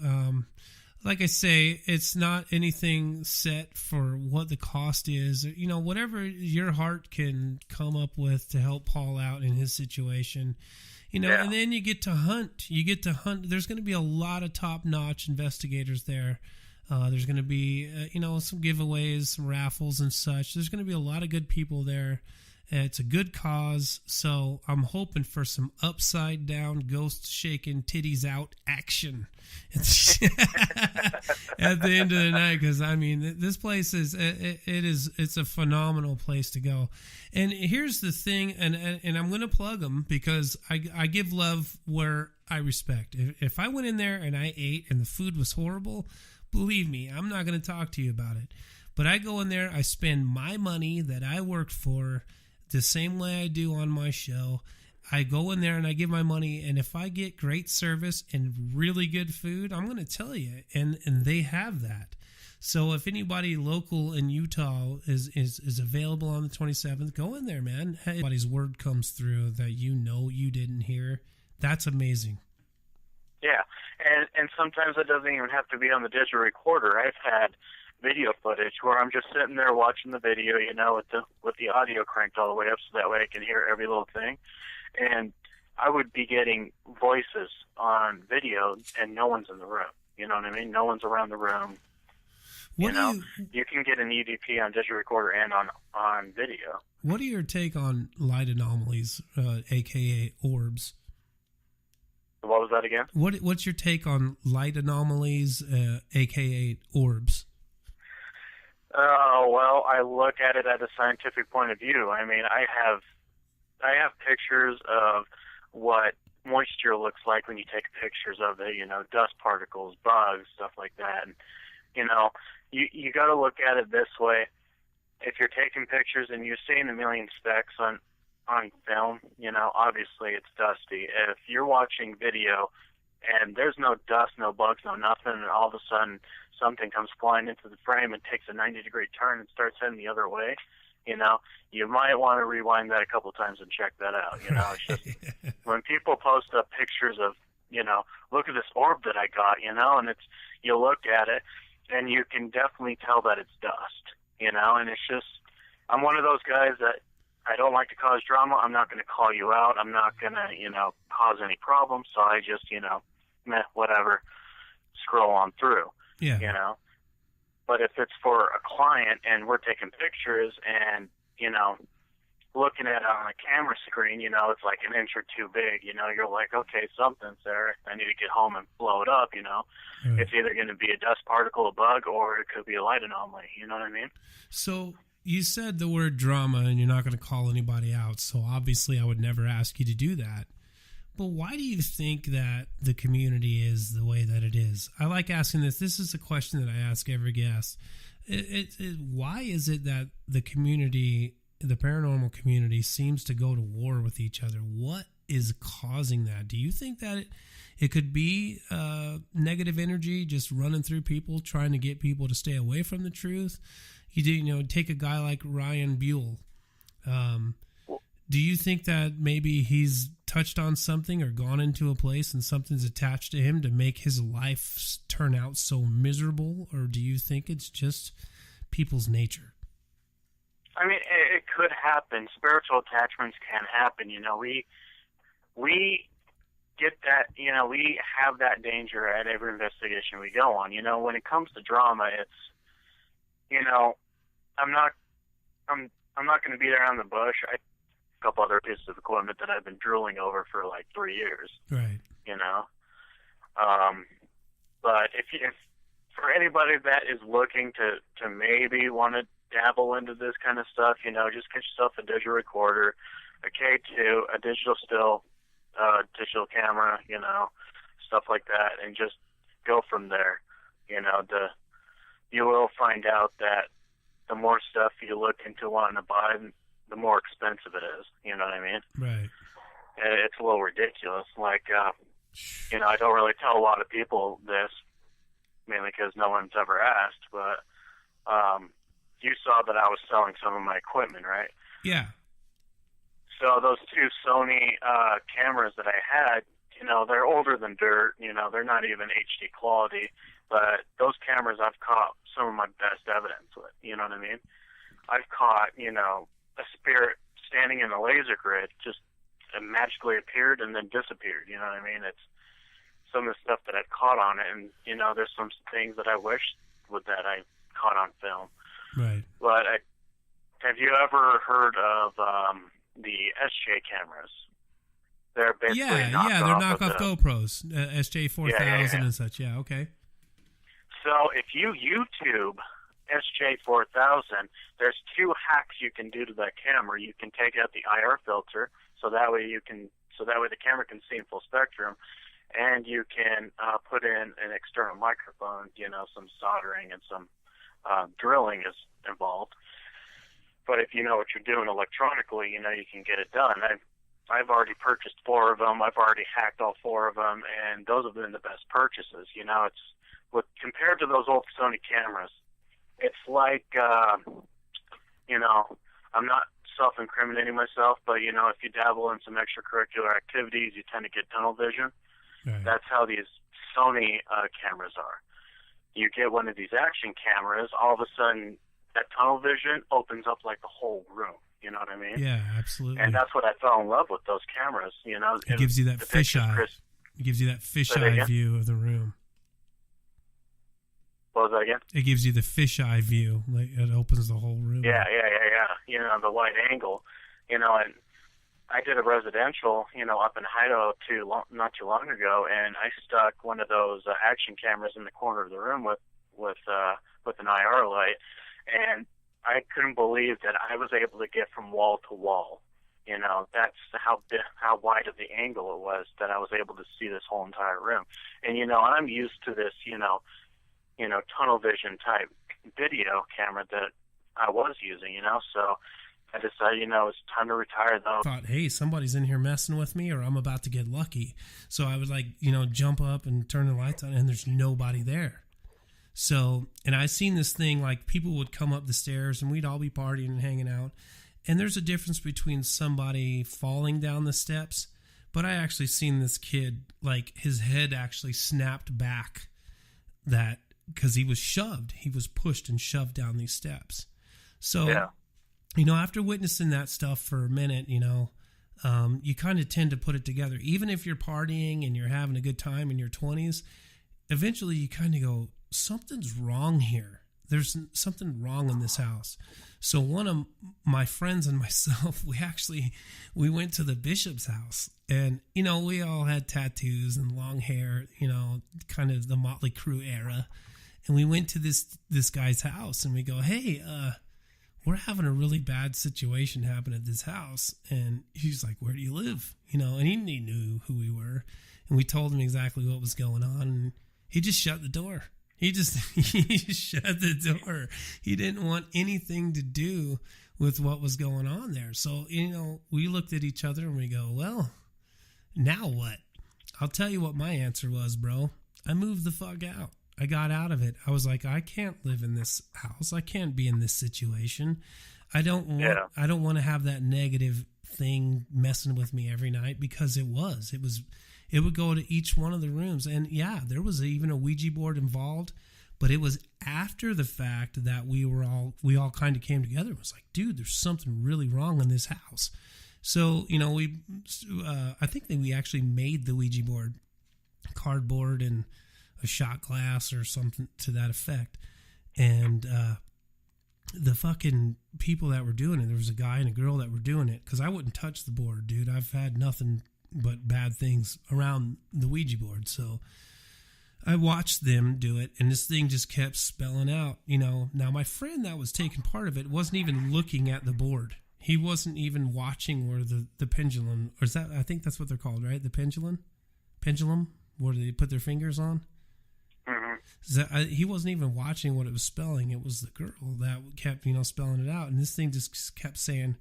Like I say, it's not anything set for what the cost is. Whatever your heart can come up with to help Paul out in his situation. Yeah. And then you get to hunt. There's going to be a lot of top-notch investigators there. There's going to be, some giveaways, some raffles and such. There's going to be a lot of good people there. It's a good cause, so I'm hoping for some upside-down, ghost-shaking, titties-out action at the end of the night. Because this place it's a phenomenal place to go. And here's the thing, and I'm going to plug them because I give love where I respect. If I went in there and I ate and the food was horrible, believe me, I'm not going to talk to you about it. But I go in there, I spend my money that I worked for the same way I do on my show. I go in there and I give my money, and if I get great service and really good food, I'm going to tell you, and they have that. So if anybody local in Utah is available on the 27th, go in there, man. Anybody's word comes through that you didn't hear. That's amazing. Yeah, and sometimes it doesn't even have to be on the digital recorder. I've had video footage where I'm just sitting there watching the video, with the audio cranked all the way up so that way I can hear every little thing. And I would be getting voices on video and no one's in the room. You know what I mean? No one's around the room. You can get an EVP on digital recorder and on video. What are your take on light anomalies, aka orbs? What was that again? What's your take on light anomalies, aka orbs? Well, I look at it at a scientific point of view. I have pictures of what moisture looks like when you take pictures of it, dust particles, bugs, stuff like that. And, you got to look at it this way. If you're taking pictures and you're seeing a million specks on film, obviously it's dusty. If you're watching video and there's no dust, no bugs, no nothing, and all of a sudden something comes flying into the frame and takes a 90-degree turn and starts heading the other way, you might want to rewind that a couple times and check that out. It's just when people post up pictures of, look at this orb that I got, and you look at it and you can definitely tell that it's dust, and it's just, I'm one of those guys that I don't like to cause drama. I'm not going to call you out. I'm not going to, cause any problems. So I just, whatever, scroll on through, But if it's for a client and we're taking pictures and, looking at it on a camera screen, it's like an inch or two big, you're like, okay, something's there. I need to get home and blow it up, It's either going to be a dust particle, a bug, or it could be a light anomaly. You know what I mean? So you said the word drama and you're not going to call anybody out. So obviously I would never ask you to do that. But why do you think that the community is the way that it is? I like asking this. This is a question that I ask every guest. Why is it that the community, the paranormal community, seems to go to war with each other? What is causing that? Do you think that it could be negative energy just running through people, trying to get people to stay away from the truth? Take a guy like Ryan Buell. Do you think that maybe he's touched on something or gone into a place and something's attached to him to make his life turn out so miserable? Or do you think it's just people's nature? I mean, it could happen. Spiritual attachments can happen. We get that, we have that danger at every investigation we go on. When it comes to drama, it's, I'm not going to beat around the bush. A couple other pieces of equipment that I've been drooling over for like 3 years. Right. But if for anybody that is looking to maybe want to dabble into this kind of stuff, just get yourself a digital recorder, a K2, a digital still, digital camera, stuff like that, and just go from there. You will find out that the more stuff you look into wanting to buy, the more expensive it is. You know what I mean? Right. It's a little ridiculous. Like, I don't really tell a lot of people this, mainly because no one's ever asked, but you saw that I was selling some of my equipment, right? Yeah. So those two Sony cameras that I had, they're older than dirt. They're not even HD quality, but those cameras I've caught some of my best evidence with. You know what I mean? I've caught, a spirit standing in a laser grid just magically appeared and then disappeared. You know what I mean? It's some of the stuff that I've caught on it, and there's some things that I wish that I caught on film. Right. But have you ever heard of the SJ cameras? They're basically they're knockoff GoPros, SJ4000 and such. Yeah, okay. So if you YouTube SJ4000, there's two hacks you can do to that camera. You can take out the IR filter, so that way the camera can see in full spectrum, and you can put in an external microphone. Some soldering and some drilling is involved. But if you know what you're doing electronically, you can get it done. I've already purchased 4 of them. I've already hacked all 4 of them, and those have been the best purchases. Compared to those old Sony cameras, it's like, I'm not self-incriminating myself, but, if you dabble in some extracurricular activities, you tend to get tunnel vision. Right. That's how these Sony cameras are. You get one of these action cameras, all of a sudden, that tunnel vision opens up like the whole room. You know what I mean? Yeah, absolutely. And that's what I fell in love with, those cameras. It gives you that fisheye. It gives you that fisheye view of the room. What was that again? It gives you the fisheye view. Like, it opens the whole room. Yeah. The wide angle. And I did a residential, up in Idaho not too long ago, and I stuck one of those action cameras in the corner of the room with an IR light, and I couldn't believe that I was able to get from wall to wall. That's how wide of the angle it was that I was able to see this whole entire room. And I'm used to this, tunnel vision type video camera that I was using. So I decided, it's time to retire though. I thought, hey, somebody's in here messing with me, or I'm about to get lucky. So I would jump up and turn the lights on, and there's nobody there. So, and I seen this thing, like, people would come up the stairs and we'd all be partying and hanging out. And there's a difference between somebody falling down the steps, but I actually seen this kid, like, his head actually snapped back because he was pushed and shoved down these steps. So, yeah. After witnessing that stuff for a minute, you kind of tend to put it together. Even if you're partying and you're having a good time in your 20s, eventually you kind of go, something's wrong here. There's something wrong in this house. So one of my friends and myself, we went to the bishop's house, and, we all had tattoos and long hair, kind of the Motley Crue era. And we went to this guy's house, and we go, hey, we're having a really bad situation happen at this house. And he's like, where do you live? And he knew who we were. And we told him exactly what was going on. And he just shut the door. He just shut the door. He didn't want anything to do with what was going on there. So, we looked at each other and we go, well, now what? I'll tell you what my answer was, bro. I moved the fuck out. I got out of it. I was like, I can't live in this house. I can't be in this situation. I don't want to have that negative thing messing with me every night, because it would go to each one of the rooms. And yeah, there was even a Ouija board involved, but it was after the fact that we all kind of came together. It was like, dude, there's something really wrong in this house. So, I think that we actually made the Ouija board cardboard and a shot glass or something to that effect. And the fucking people that were doing it, there was a guy and a girl that were doing it, because I wouldn't touch the board, dude. I've had nothing but bad things around the Ouija board. So I watched them do it, and this thing just kept spelling out, Now, my friend that was taking part of it wasn't even looking at the board. He wasn't even watching where the pendulum, or is that, I think that's what they're called, right? The pendulum, where they put their fingers on. Mm-hmm. He wasn't even watching what it was spelling. It was the girl that kept, spelling it out. And this thing just kept saying,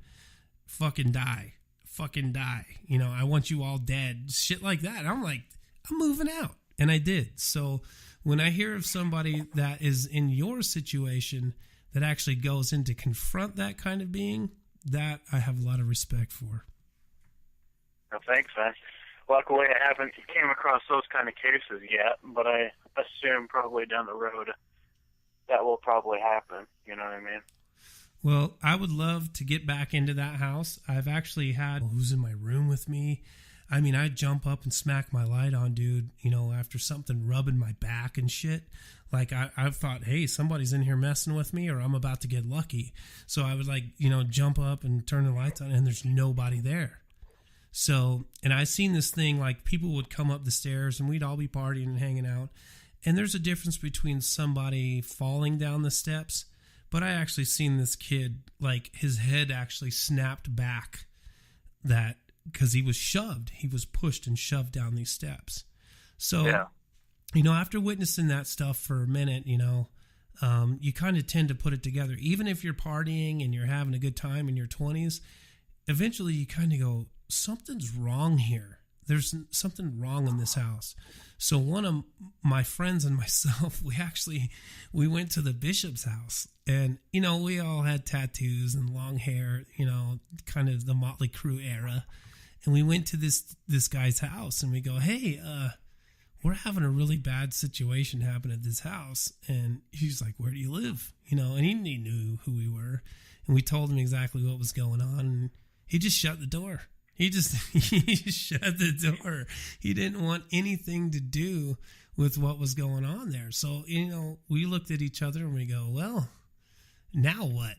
fucking die. Fucking die. I want you all dead. Shit like that. I'm like, I'm moving out. And I did. So when I hear of somebody that is in your situation that actually goes in to confront that kind of being, that I have a lot of respect for. Well, thanks, man. Luckily, I haven't came across those kind of cases yet, but I assume probably down the road that will probably happen. You know what I mean? Well, I would love to get back into that house. I've actually had who's in my room with me. I mean, I'd jump up and smack my light on, dude, after something rubbing my back and shit. Like, I thought, hey, somebody's in here messing with me, or I'm about to get lucky. So I would, jump up and turn the lights on, and there's nobody there. So, and I seen this thing, like, people would come up the stairs, and we'd all be partying and hanging out. And there's a difference between somebody falling down the steps, but I actually seen this kid, like, his head actually snapped back, that because he was shoved. He was pushed and shoved down these steps. So, yeah. After witnessing that stuff for a minute, you kind of tend to put it together. Even if you're partying and you're having a good time in your 20s, eventually you kind of go, something's wrong here. There's something wrong in this house. So one of my friends and myself, we went to the bishop's house, and, we all had tattoos and long hair, kind of the Motley Crue era. And we went to this guy's house, and we go, hey, we're having a really bad situation happen at this house. And he's like, where do you live? And he knew who we were. And we told him exactly what was going on. And he just shut the door. He just shut the door. He didn't want anything to do with what was going on there. So, we looked at each other and we go, well, now what?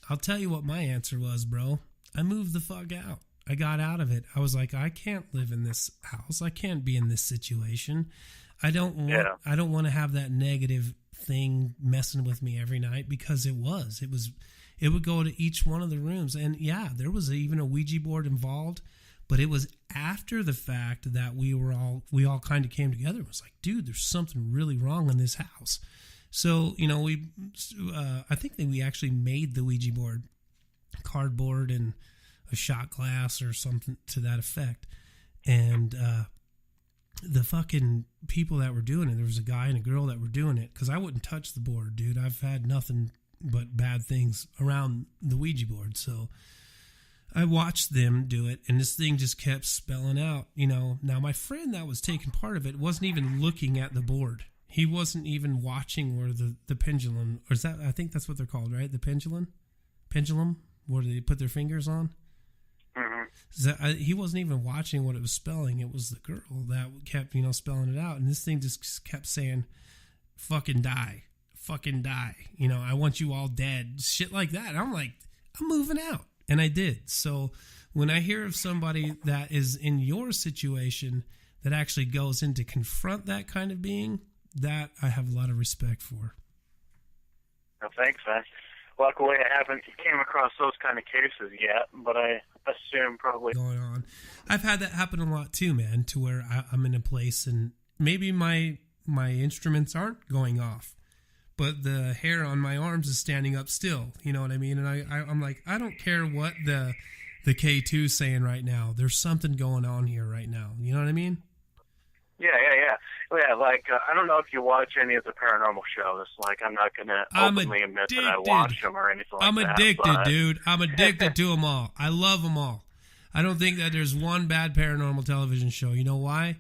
I'll tell you what my answer was, bro. I moved the fuck out. I got out of it. I was like, I can't live in this house. I can't be in this situation. I don't want to have that negative thing messing with me every night, because it would go to each one of the rooms. And yeah, there was even a Ouija board involved, but it was after the fact that we all kind of came together. It was like, dude, there's something really wrong in this house. So, I think that we actually made the Ouija board cardboard and a shot glass or something to that effect. And the fucking people that were doing it, there was a guy and a girl that were doing it, because I wouldn't touch the board, dude. I've had nothing but bad things around the Ouija board. So I watched them do it, and this thing just kept spelling out, Now, my friend that was taking part of it wasn't even looking at the board. He wasn't even watching where the pendulum, or is that, I think that's what they're called, right? The pendulum, where they put their fingers on. Mm-hmm. He wasn't even watching what it was spelling. It was the girl that kept, spelling it out. And this thing just kept saying, fucking die. Fucking die. I want you all dead. Shit like that. I'm like, I'm moving out. And I did. So when I hear of somebody that is in your situation that actually goes in to confront that kind of being, that I have a lot of respect for. Well, thanks, man. Luckily, I haven't came across those kind of cases yet, but I assume probably going on. I've had that happen a lot too, man, to where I'm in a place and maybe my instruments aren't going off, but the hair on my arms is standing up still. You know what I mean? And I'm like, I don't care what the K2's saying right now. There's something going on here right now. You know what I mean? Yeah. Yeah, like, I don't know if you watch any of the paranormal shows. Like, I'm not going to openly admit that I watch them or anything like that. I'm addicted, dude. I'm addicted to them all. I love them all. I don't think that there's one bad paranormal television show. You know why?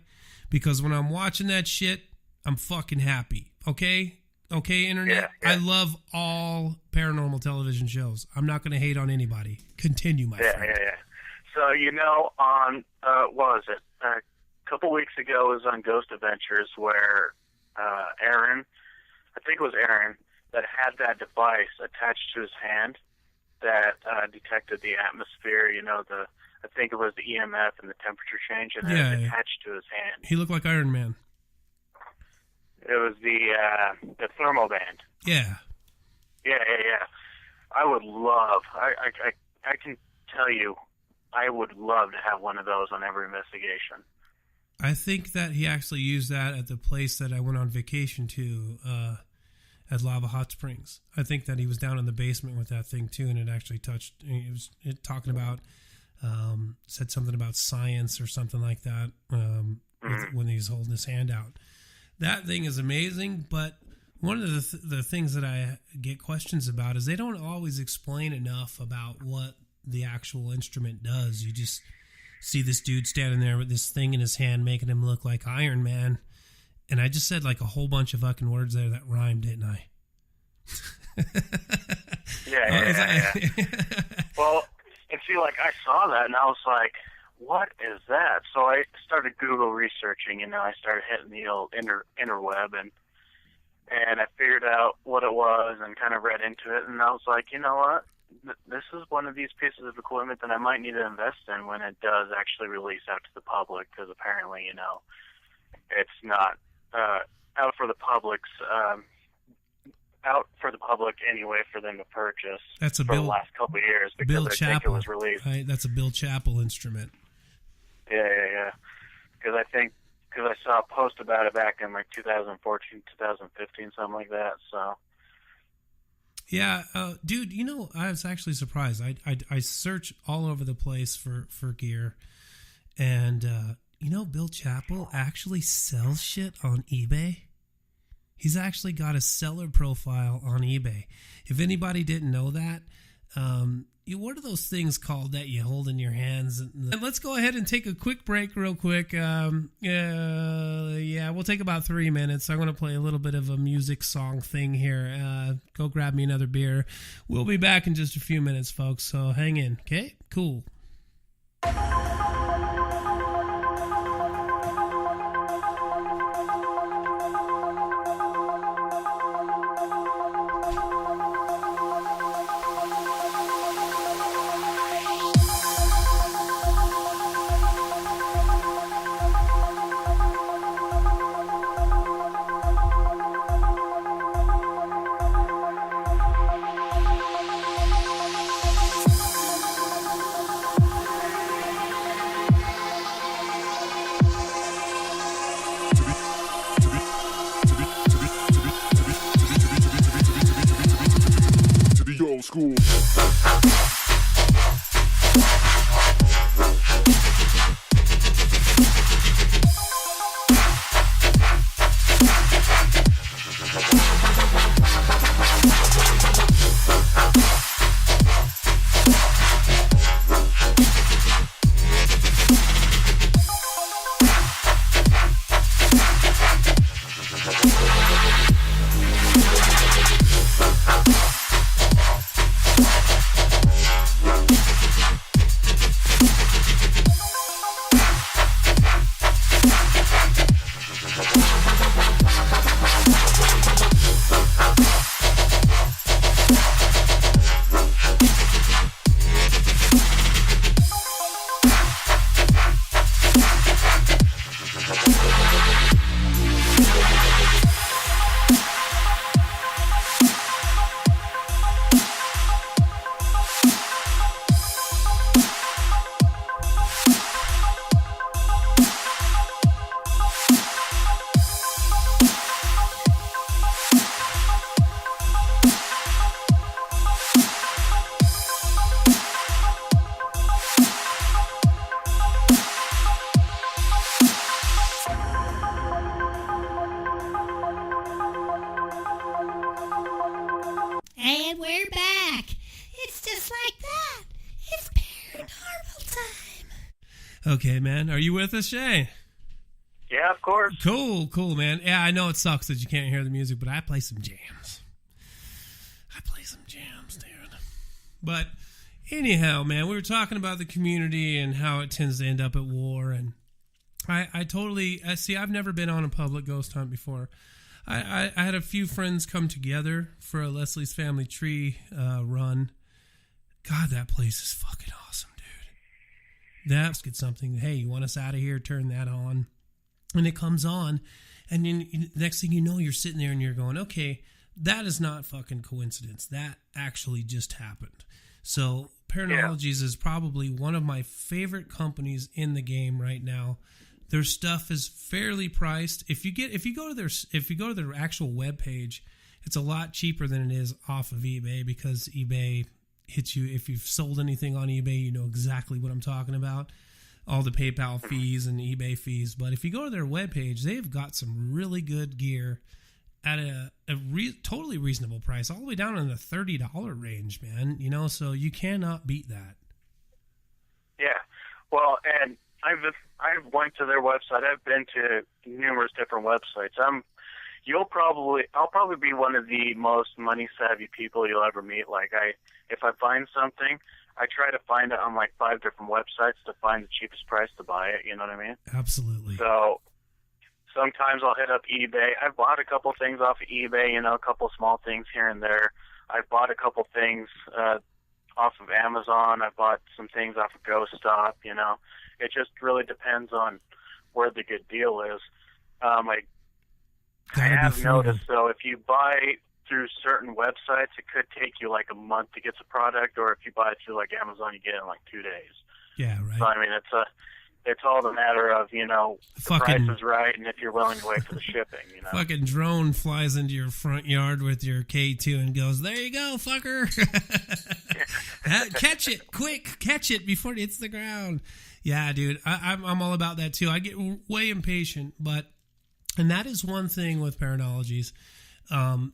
Because when I'm watching that shit, I'm fucking happy. Okay? Okay, Internet? Yeah. I love all paranormal television shows. I'm not going to hate on anybody. Continue, my friend. Yeah. So, on, what was it? A couple weeks ago, it was on Ghost Adventures where Aaron, I think it was Aaron, that had that device attached to his hand that detected the atmosphere, I think it was the EMF and the temperature change, and it was attached to his hand. He looked like Iron Man. It was the thermal band. Yeah. Yeah. I would love, I can tell you, I would love to have one of those on every investigation. I think that he actually used that at the place that I went on vacation to, at Lava Hot Springs. I think that he was down in the basement with that thing too, and it actually touched. It was talking about, said something about science or something like that when he was holding his hand out. That thing is amazing, but one of the things that I get questions about is they don't always explain enough about what the actual instrument does. You just see this dude standing there with this thing in his hand, making him look like Iron Man. And I just said like a whole bunch of fucking words there that rhymed, didn't I? Yeah. Well, and see, like, I saw that, and I was like, what is that? So I started Google researching, I started hitting the old interweb, and I figured out what it was and kind of read into it, and I was like, you know what? This is one of these pieces of equipment that I might need to invest in when it does actually release out to the public, because apparently, it's not out for the public anyway for them to purchase. That's for the last couple of years because Bill I think it Chappell, was released. right? That's a Bill Chappell instrument. Yeah. Because I saw a post about it back in like 2014, 2015, something like that. So. Yeah, dude. I was actually surprised. I search all over the place for gear, and Bill Chappell actually sells shit on eBay. He's actually got a seller profile on eBay. If anybody didn't know that, what are those things called that you hold in your hands? And let's go ahead and take a quick break real quick. We'll take about 3 minutes. I'm going to play a little bit of a music song thing here. Go grab me another beer. We'll be back in just a few minutes, folks, so hang in, okay? Cool. Okay, man. Are you with us, Shay? Yeah, of course. Cool, man. Yeah, I know it sucks that you can't hear the music, but I play some jams. Dude. But anyhow, man, we were talking about the community and how it tends to end up at war, and I totally see. I've never been on a public ghost hunt before. I had a few friends come together for a Leslie's Family Tree run. God, that place is fucking awesome, dude. Let's get something. Hey, you want us out of here? Turn that on. And it comes on, and then next thing you know, you're sitting there and you're going, okay, that is not fucking coincidence. That actually just happened. So Paranologies is probably one of my favorite companies in the game right now. Their stuff is fairly priced. If you go to their actual webpage, it's a lot cheaper than it is off of eBay, because eBay hits you. If you've sold anything on eBay, you know exactly what I'm talking about. All the PayPal fees and eBay fees. But if you go to their webpage, they've got some really good gear at a totally reasonable price, all the way down in the $30 range, man. You know, so you cannot beat that. Yeah. Well, and I've went to their website. I've been to numerous different websites. I'll probably be one of the most money savvy people you'll ever meet. Like, if I find something, I try to find it on like 5 different websites to find the cheapest price to buy it. You know what I mean? Absolutely. So sometimes I'll hit up eBay. I've bought a couple things off of eBay, you know, a couple small things here and there. I've bought a couple things off of Amazon. I've bought some things off of Ghost Stop, you know. It just really depends on where the good deal is. I have noticed, though, if you buy through certain websites, it could take you like a month to get the product, or if you buy it through like Amazon, you get it in like 2 days. Yeah, right. So, I mean, it's all the matter of, you know, the price is right, and if you're willing to wait for the shipping, you know. Fucking drone flies into your front yard with your K2 and goes, there you go, fucker. Catch it, quick, catch it before it hits the ground. Yeah, dude, I'm all about that too. I get way impatient, and that is one thing with Paranologies.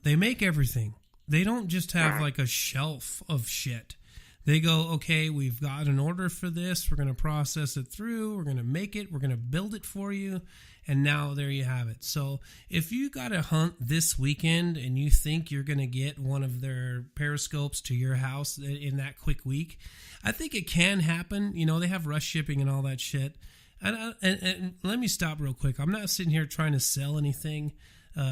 They make everything. They don't just have like a shelf of shit. They go, okay, we've got an order for this. We're going to process it through. We're going to make it. We're going to build it for you. And now there you have it. So if you got to hunt this weekend and you think you're going to get one of their periscopes to your house in that quick week, I think it can happen. You know, they have rush shipping and all that shit. And let me stop real quick. I'm not sitting here trying to sell anything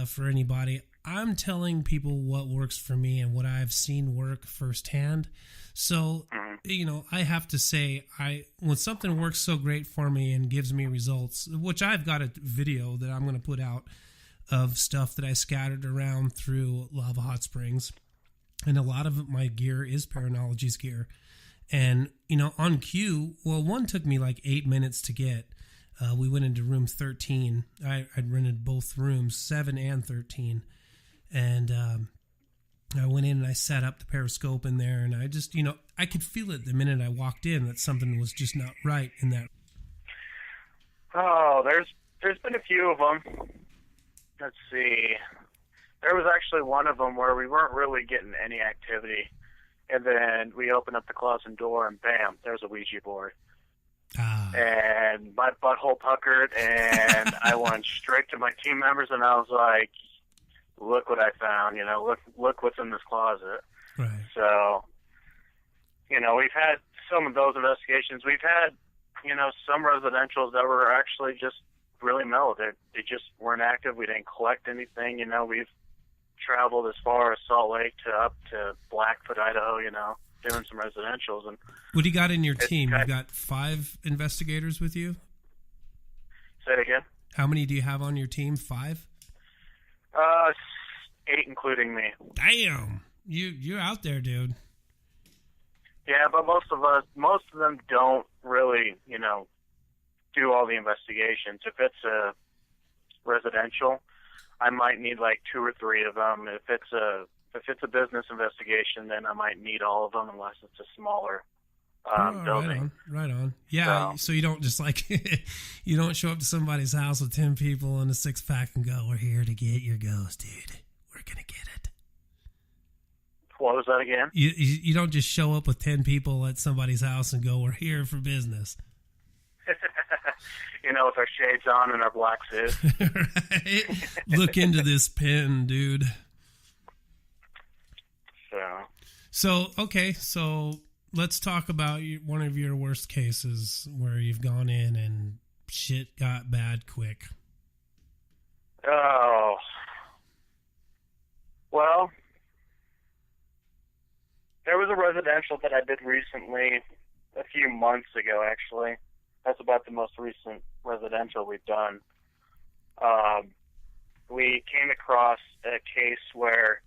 for anybody. I'm telling people what works for me and what I've seen work firsthand. So, you know, I have to say, when something works so great for me and gives me results, which I've got a video that I'm going to put out of stuff that I scattered around through Lava Hot Springs. And a lot of my gear is Paranologies gear. And, you know, on cue, well, one took me like 8 minutes to get. We went into room 13. I'd rented both rooms, 7 and 13. And I went in and I set up the periscope in there, and I just, you know, I could feel it the minute I walked in that something was just not right in that. Oh, there's been a few of them. Let's see. There was actually one of them where we weren't really getting any activity, and then we opened up the closet door, and bam, there's a Ouija board. And my butthole puckered, and I went straight to my team members, and I was like, look what I found, you know, look what's in this closet. Right. So, you know, we've had some of those investigations. We've had, you know, some residentials that were actually just really mellow. They just weren't active. We didn't collect anything. You know, we've traveled as far as Salt Lake to up to Blackfoot, Idaho, you know, doing some residentials. And what do you got in your team? You got 5 investigators with you? Say it again. How many do you have on your team? 5? 8 including me. Damn, you're out there, dude. Yeah, but most of them don't really, you know, do all the investigations. If it's a residential, I might need like 2 or 3 of them. If it's a business investigation, then I might need all of them, unless it's a smaller building. Right on. Yeah, so you don't just like you don't show up to somebody's house with 10 people and a 6-pack and go, "We're here to get your ghost, dude. We're gonna get it." What was that again? You don't just show up with 10 people at somebody's house and go, "We're here for business." with our shades on and our black suits. Right? Look into this pen, dude. So let's talk about one of your worst cases where you've gone in and shit got bad quick. Oh. Well, there was a residential that I did recently, a few months ago, actually. That's about the most recent residential we've done. We came across a case where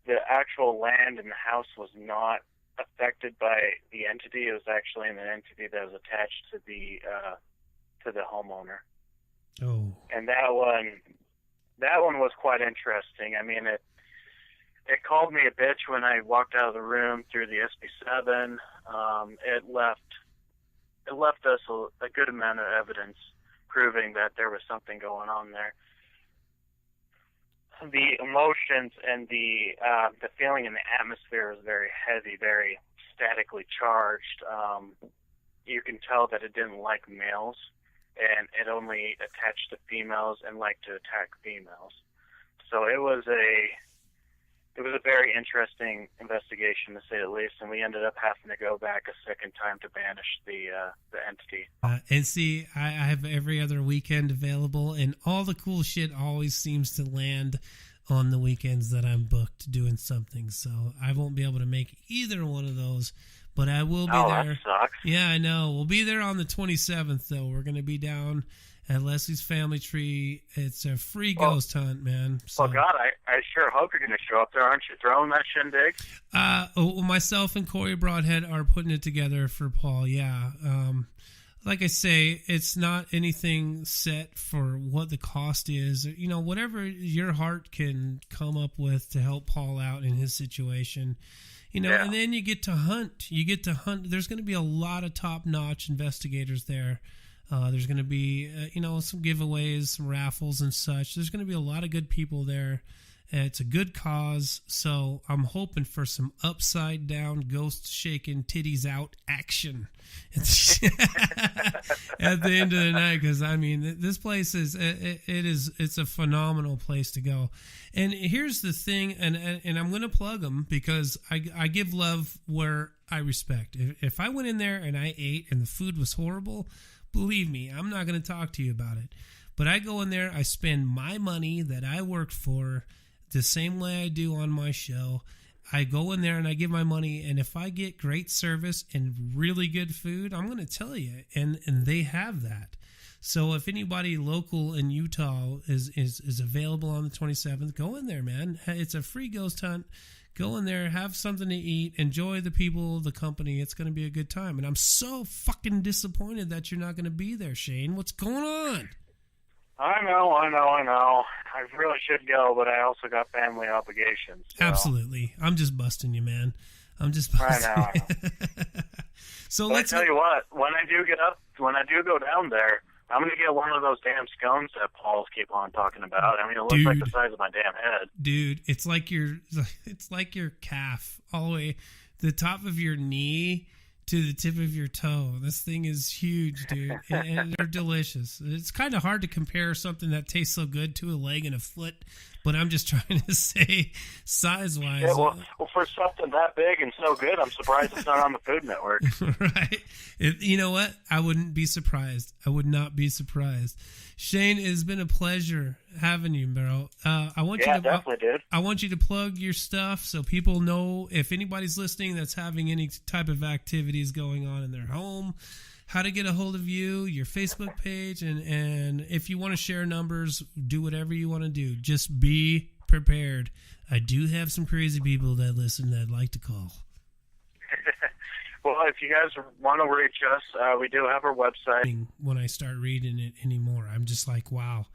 the actual land in the house was not affected by the entity. It was actually an entity that was attached to the homeowner. Oh. And that one was quite interesting. I mean, it called me a bitch when I walked out of the room through the SB7. It left us a good amount of evidence proving that there was something going on there. The emotions and the feeling in the atmosphere was very heavy, very statically charged. You can tell that it didn't like males, and it only attached to females and liked to attack females. So it was a very interesting investigation, to say the least, and we ended up having to go back a second time to banish the entity. And see, I have every other weekend available, and all the cool shit always seems to land on the weekends that I'm booked doing something. So I won't be able to make either one of those, but I will be there. That sucks. Yeah, I know. We'll be there on the 27th, though. We're going to be down at Leslie's Family Tree. It's a free ghost hunt, man. So, well, God, I sure hope you're going to show up there. Aren't you throwing that shindig? Myself and Corey Broadhead are putting it together for Paul, yeah. Like I say, it's not anything set for what the cost is. Whatever your heart can come up with to help Paul out in his situation. Yeah. And then you get to hunt. There's going to be a lot of top-notch investigators there. There's going to be, some giveaways, some raffles and such. There's going to be a lot of good people there. It's a good cause, so I'm hoping for some upside-down, ghost-shaking, titties-out action at the end of the night. Because this place it's a phenomenal place to go. And here's the thing, and I'm going to plug them because I give love where I respect. If I went in there and I ate and the food was horrible, believe me, I'm not going to talk to you about it. But I go in there, I spend my money that I worked for the same way I do on my show. I go in there and I give my money, and if I get great service and really good food, I'm going to tell you, and they have that. So if anybody local in Utah is available on the 27th, go in there, man. It's a free ghost hunt. Go in there, have something to eat, enjoy the people, the company. It's going to be a good time. And I'm so fucking disappointed that you're not going to be there, Shane. What's going on? I know. I really should go, but I also got family obligations. So. Absolutely. I'm just busting you, man. I'm just busting I know. So but let's I tell you what, when I do go down there, I'm going to get one of those damn scones that Paul's keep on talking about. It looks like the size of my damn head. Dude, it's like your calf, all the way the top of your knee to the tip of your toe. This thing is huge, dude, and they're delicious. It's kind of hard to compare something that tastes so good to a leg and a foot, but I'm just trying to say size-wise. Yeah, well, for something that big and so good, I'm surprised it's not on the Food Network. Right. You know what? I wouldn't be surprised. I would not be surprised. Shane, it has been a pleasure having you, bro. Definitely, dude. I want you to plug your stuff so people know, if anybody's listening that's having any type of activities going on in their home, how to get a hold of you, your Facebook page, and if you want to share numbers, do whatever you want to do. Just be prepared. I do have some crazy people that listen that like to call. Well, if you guys want to reach us, we do have our website. When I start reading it anymore, I'm just like, wow.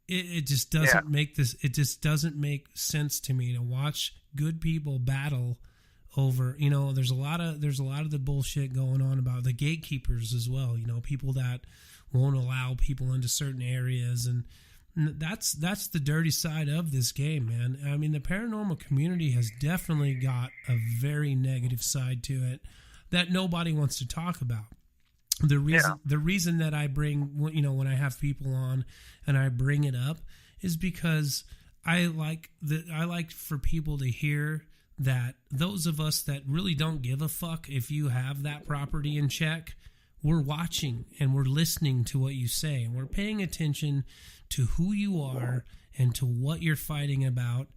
It just doesn't make this. It just doesn't make sense to me to watch good people battle over. There's a lot of the bullshit going on about the gatekeepers as well. People that won't allow people into certain areas, and that's the dirty side of this game, man. The paranormal community has definitely got a very negative side to it that nobody wants to talk about. The reason that I bring, you know, when I have people on and I bring it up is because I like for people to hear that those of us that really don't give a fuck if you have that property in check, we're watching and we're listening to what you say and we're paying attention to who you are and to what you're fighting about.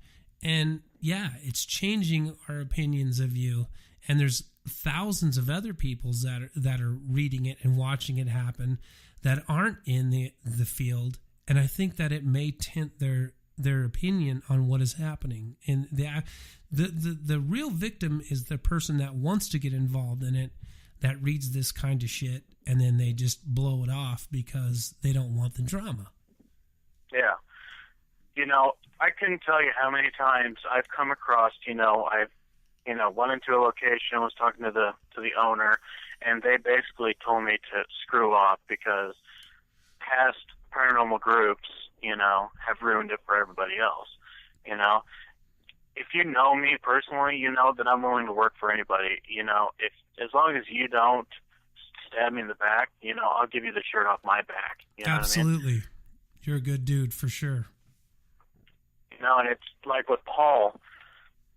And yeah, it's changing our opinions of you. And there's thousands of other peoples that are reading it and watching it happen that aren't in the field. And I think that it may tint their opinion on what is happening. And the real victim is the person that wants to get involved in it, that reads this kind of shit, and then they just blow it off because they don't want the drama. Yeah. You know, I couldn't tell you how many times I've come across, I've went into a location, was talking to the owner, and they basically told me to screw off because past paranormal groups, have ruined it for everybody else. If you know me personally, you know that I'm willing to work for anybody. If as long as you don't stab me in the back, I'll give you the shirt off my back. You know Absolutely. what I mean? You're a good dude for sure. And it's like with Paul.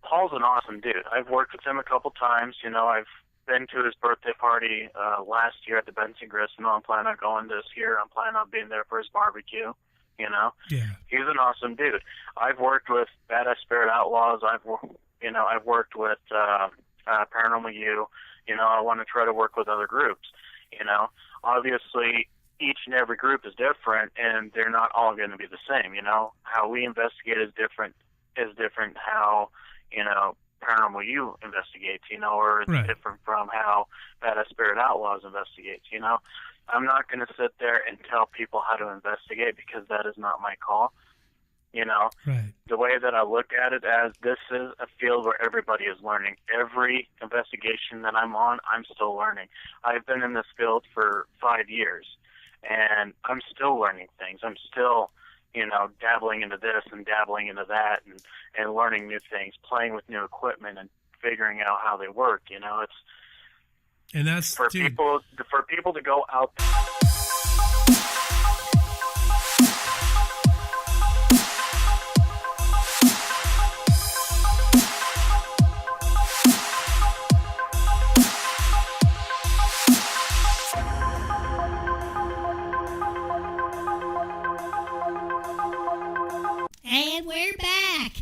Paul's an awesome dude. I've worked with him a couple times. I've been to his birthday party last year at the Benson Gristmill. I'm planning on going this year. I'm planning on being there for his barbecue. Yeah. He's an awesome dude. I've worked with Badass Spirit Outlaws. I've worked with Paranormal U. I want to try to work with other groups. Obviously each and every group is different, and they're not all going to be the same. How we investigate is different. How Paranormal U investigates. Or it's right. different from how Badass Spirit Outlaws investigates. I'm not going to sit there and tell people how to investigate because that is not my call. Right. The way that I look at it as this is a field where everybody is learning. Every investigation that I'm on, I'm still learning. I've been in this field for 5 years, and I'm still learning things. I'm still, dabbling into this and dabbling into that and learning new things, playing with new equipment and figuring out how they work. And that's for people to go out. And we're back.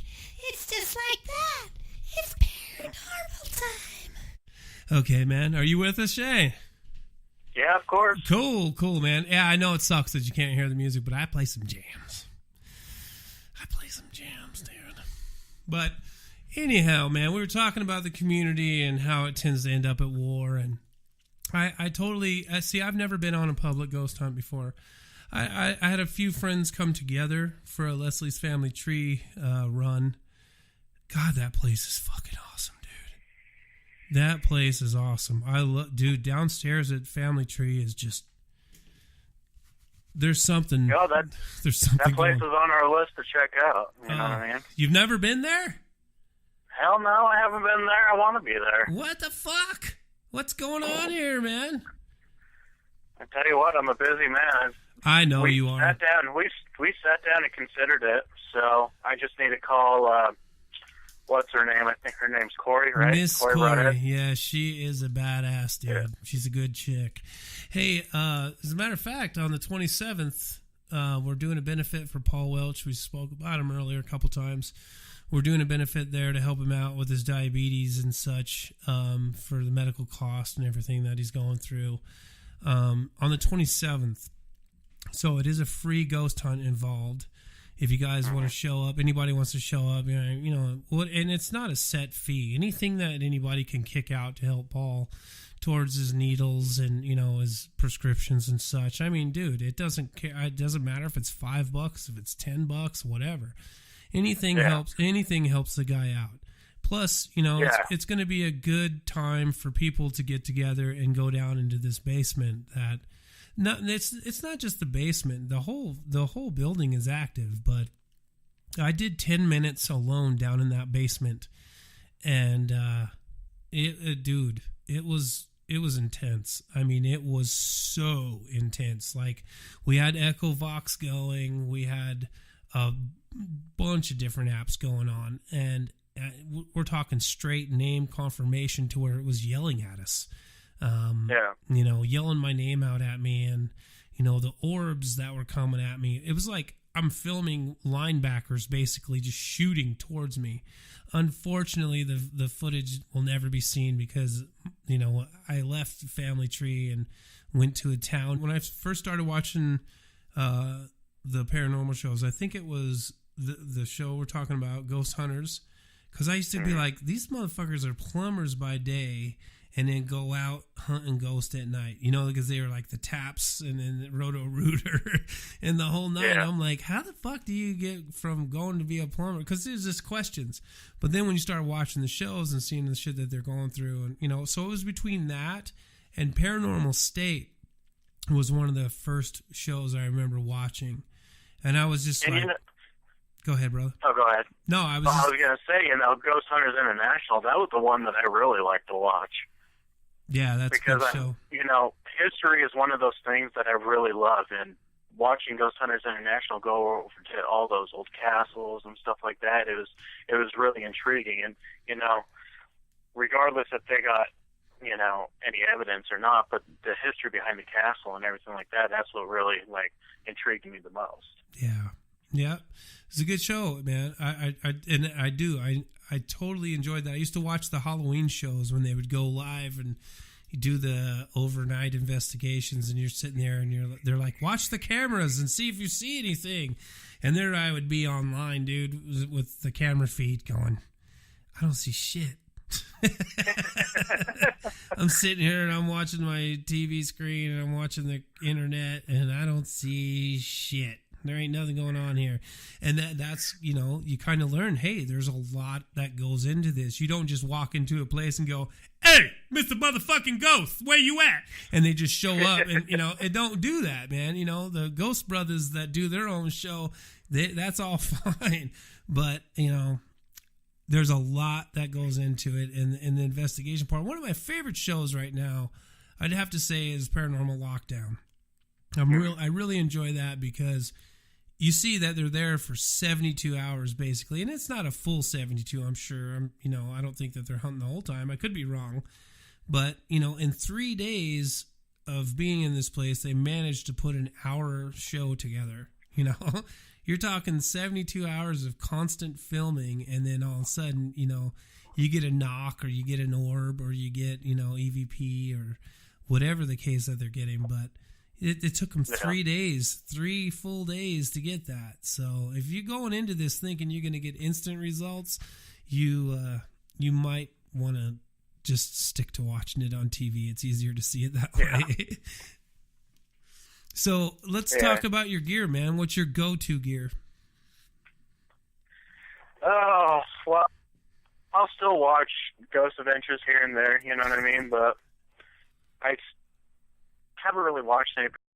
It's just like that. It's paranormal time. Okay, man. Are you with us, Shay? Yeah, of course. Cool, man. Yeah, I know it sucks that you can't hear the music, but I play some jams. Dude. But anyhow, man, we were talking about the community and how it tends to end up at war, and I totally see. I've never been on a public ghost hunt before. I had a few friends come together for a Leslie's Family Tree run. God, that place is fucking awesome, dude. That place is awesome. Dude, downstairs at Family Tree is just, there's something. There's something. That place is on our list to check out. You know what I mean? You've never been there? Hell no, I haven't been there. I want to be there. What the fuck? What's going on here, man? I tell you what, I'm a busy man. I know you are. We sat down and considered it, so I just need to call, what's her name? I think her name's Corey, right? Miss Corey. Yeah, she is a badass, dude. Yeah. She's a good chick. Hey, as a matter of fact, on the 27th, we're doing a benefit for Paul Welch. We spoke about him earlier a couple times. We're doing a benefit there to help him out with his diabetes and such, for the medical cost and everything that he's going through. On the 27th. So it is a free ghost hunt involved. If you guys want to show up, anybody wants to show up, and it's not a set fee. Anything that anybody can kick out to help Paul towards his needles and his prescriptions and such. I mean, dude, it doesn't care. It doesn't matter if it's $5, if it's $10, whatever. Anything helps. Anything helps the guy out. Plus, it's going to be a good time for people to get together and go down into this basement. It's not just the basement. The whole building is active, but I did 10 minutes alone down in that basement, and dude, it was intense. I mean, it was so intense. Like, we had Echo Vox going, we had a bunch of different apps going on, and we're talking straight name confirmation to where it was yelling at us. Yelling my name out at me, and the orbs that were coming at me. It was like I'm filming linebackers basically just shooting towards me. Unfortunately, the footage will never be seen because, I left the family tree and went to a town. When I first started watching the paranormal shows, I think it was the show we're talking about, Ghost Hunters, because I used to be like, these motherfuckers are plumbers by day and then go out hunting ghosts at night, because they were like the Taps and then the Roto-Rooter and the whole night. Yeah. I'm like, how the fuck do you get from going to be a plumber? Because there's just questions. But then when you start watching the shows and seeing the shit that they're going through, and so it was between that and Paranormal State was one of the first shows I remember watching. And I was just go ahead, brother. Oh, go ahead. No, I was going to say, Ghost Hunters International, that was the one that I really liked to watch. Yeah, that's because a good show. History is one of those things that I really love, and watching Ghost Hunters International go over to all those old castles and stuff like that, it was really intriguing. And regardless if they got any evidence or not, but the history behind the castle and everything like that—that's what really intrigued me the most. Yeah, it's a good show, man. I totally enjoyed that. I used to watch the Halloween shows when they would go live and you do the overnight investigations, and you're sitting there and they're like, watch the cameras and see if you see anything. And there I would be online, dude, with the camera feed going, I don't see shit. I'm sitting here and I'm watching my TV screen and I'm watching the internet and I don't see shit. There ain't nothing going on here. And that's, you kind of learn, hey, there's a lot that goes into this. You don't just walk into a place and go, hey, Mr. Motherfucking Ghost, where you at? And they just show up and, and don't do that, man. The Ghost Brothers that do their own show, that's all fine. But, there's a lot that goes into it in the investigation part. One of my favorite shows right now, I'd have to say, is Paranormal Lockdown. I really enjoy that because you see that they're there for 72 hours basically, and it's not a full 72. I'm sure. I don't think that they're hunting the whole time. I could be wrong, but in 3 days of being in this place, they managed to put an hour show together. You're talking 72 hours of constant filming, and then all of a sudden, you get a knock or you get an orb or you get EVP or whatever the case that they're getting, but. It took them 3 days, 3 full days to get that. So if you're going into this thinking you're going to get instant results, you might want to just stick to watching it on TV. It's easier to see it that way. So let's talk about your gear, man. What's your go-to gear? Oh, well, I'll still watch Ghost Adventures here and there, you know what I mean? But I haven't really watched any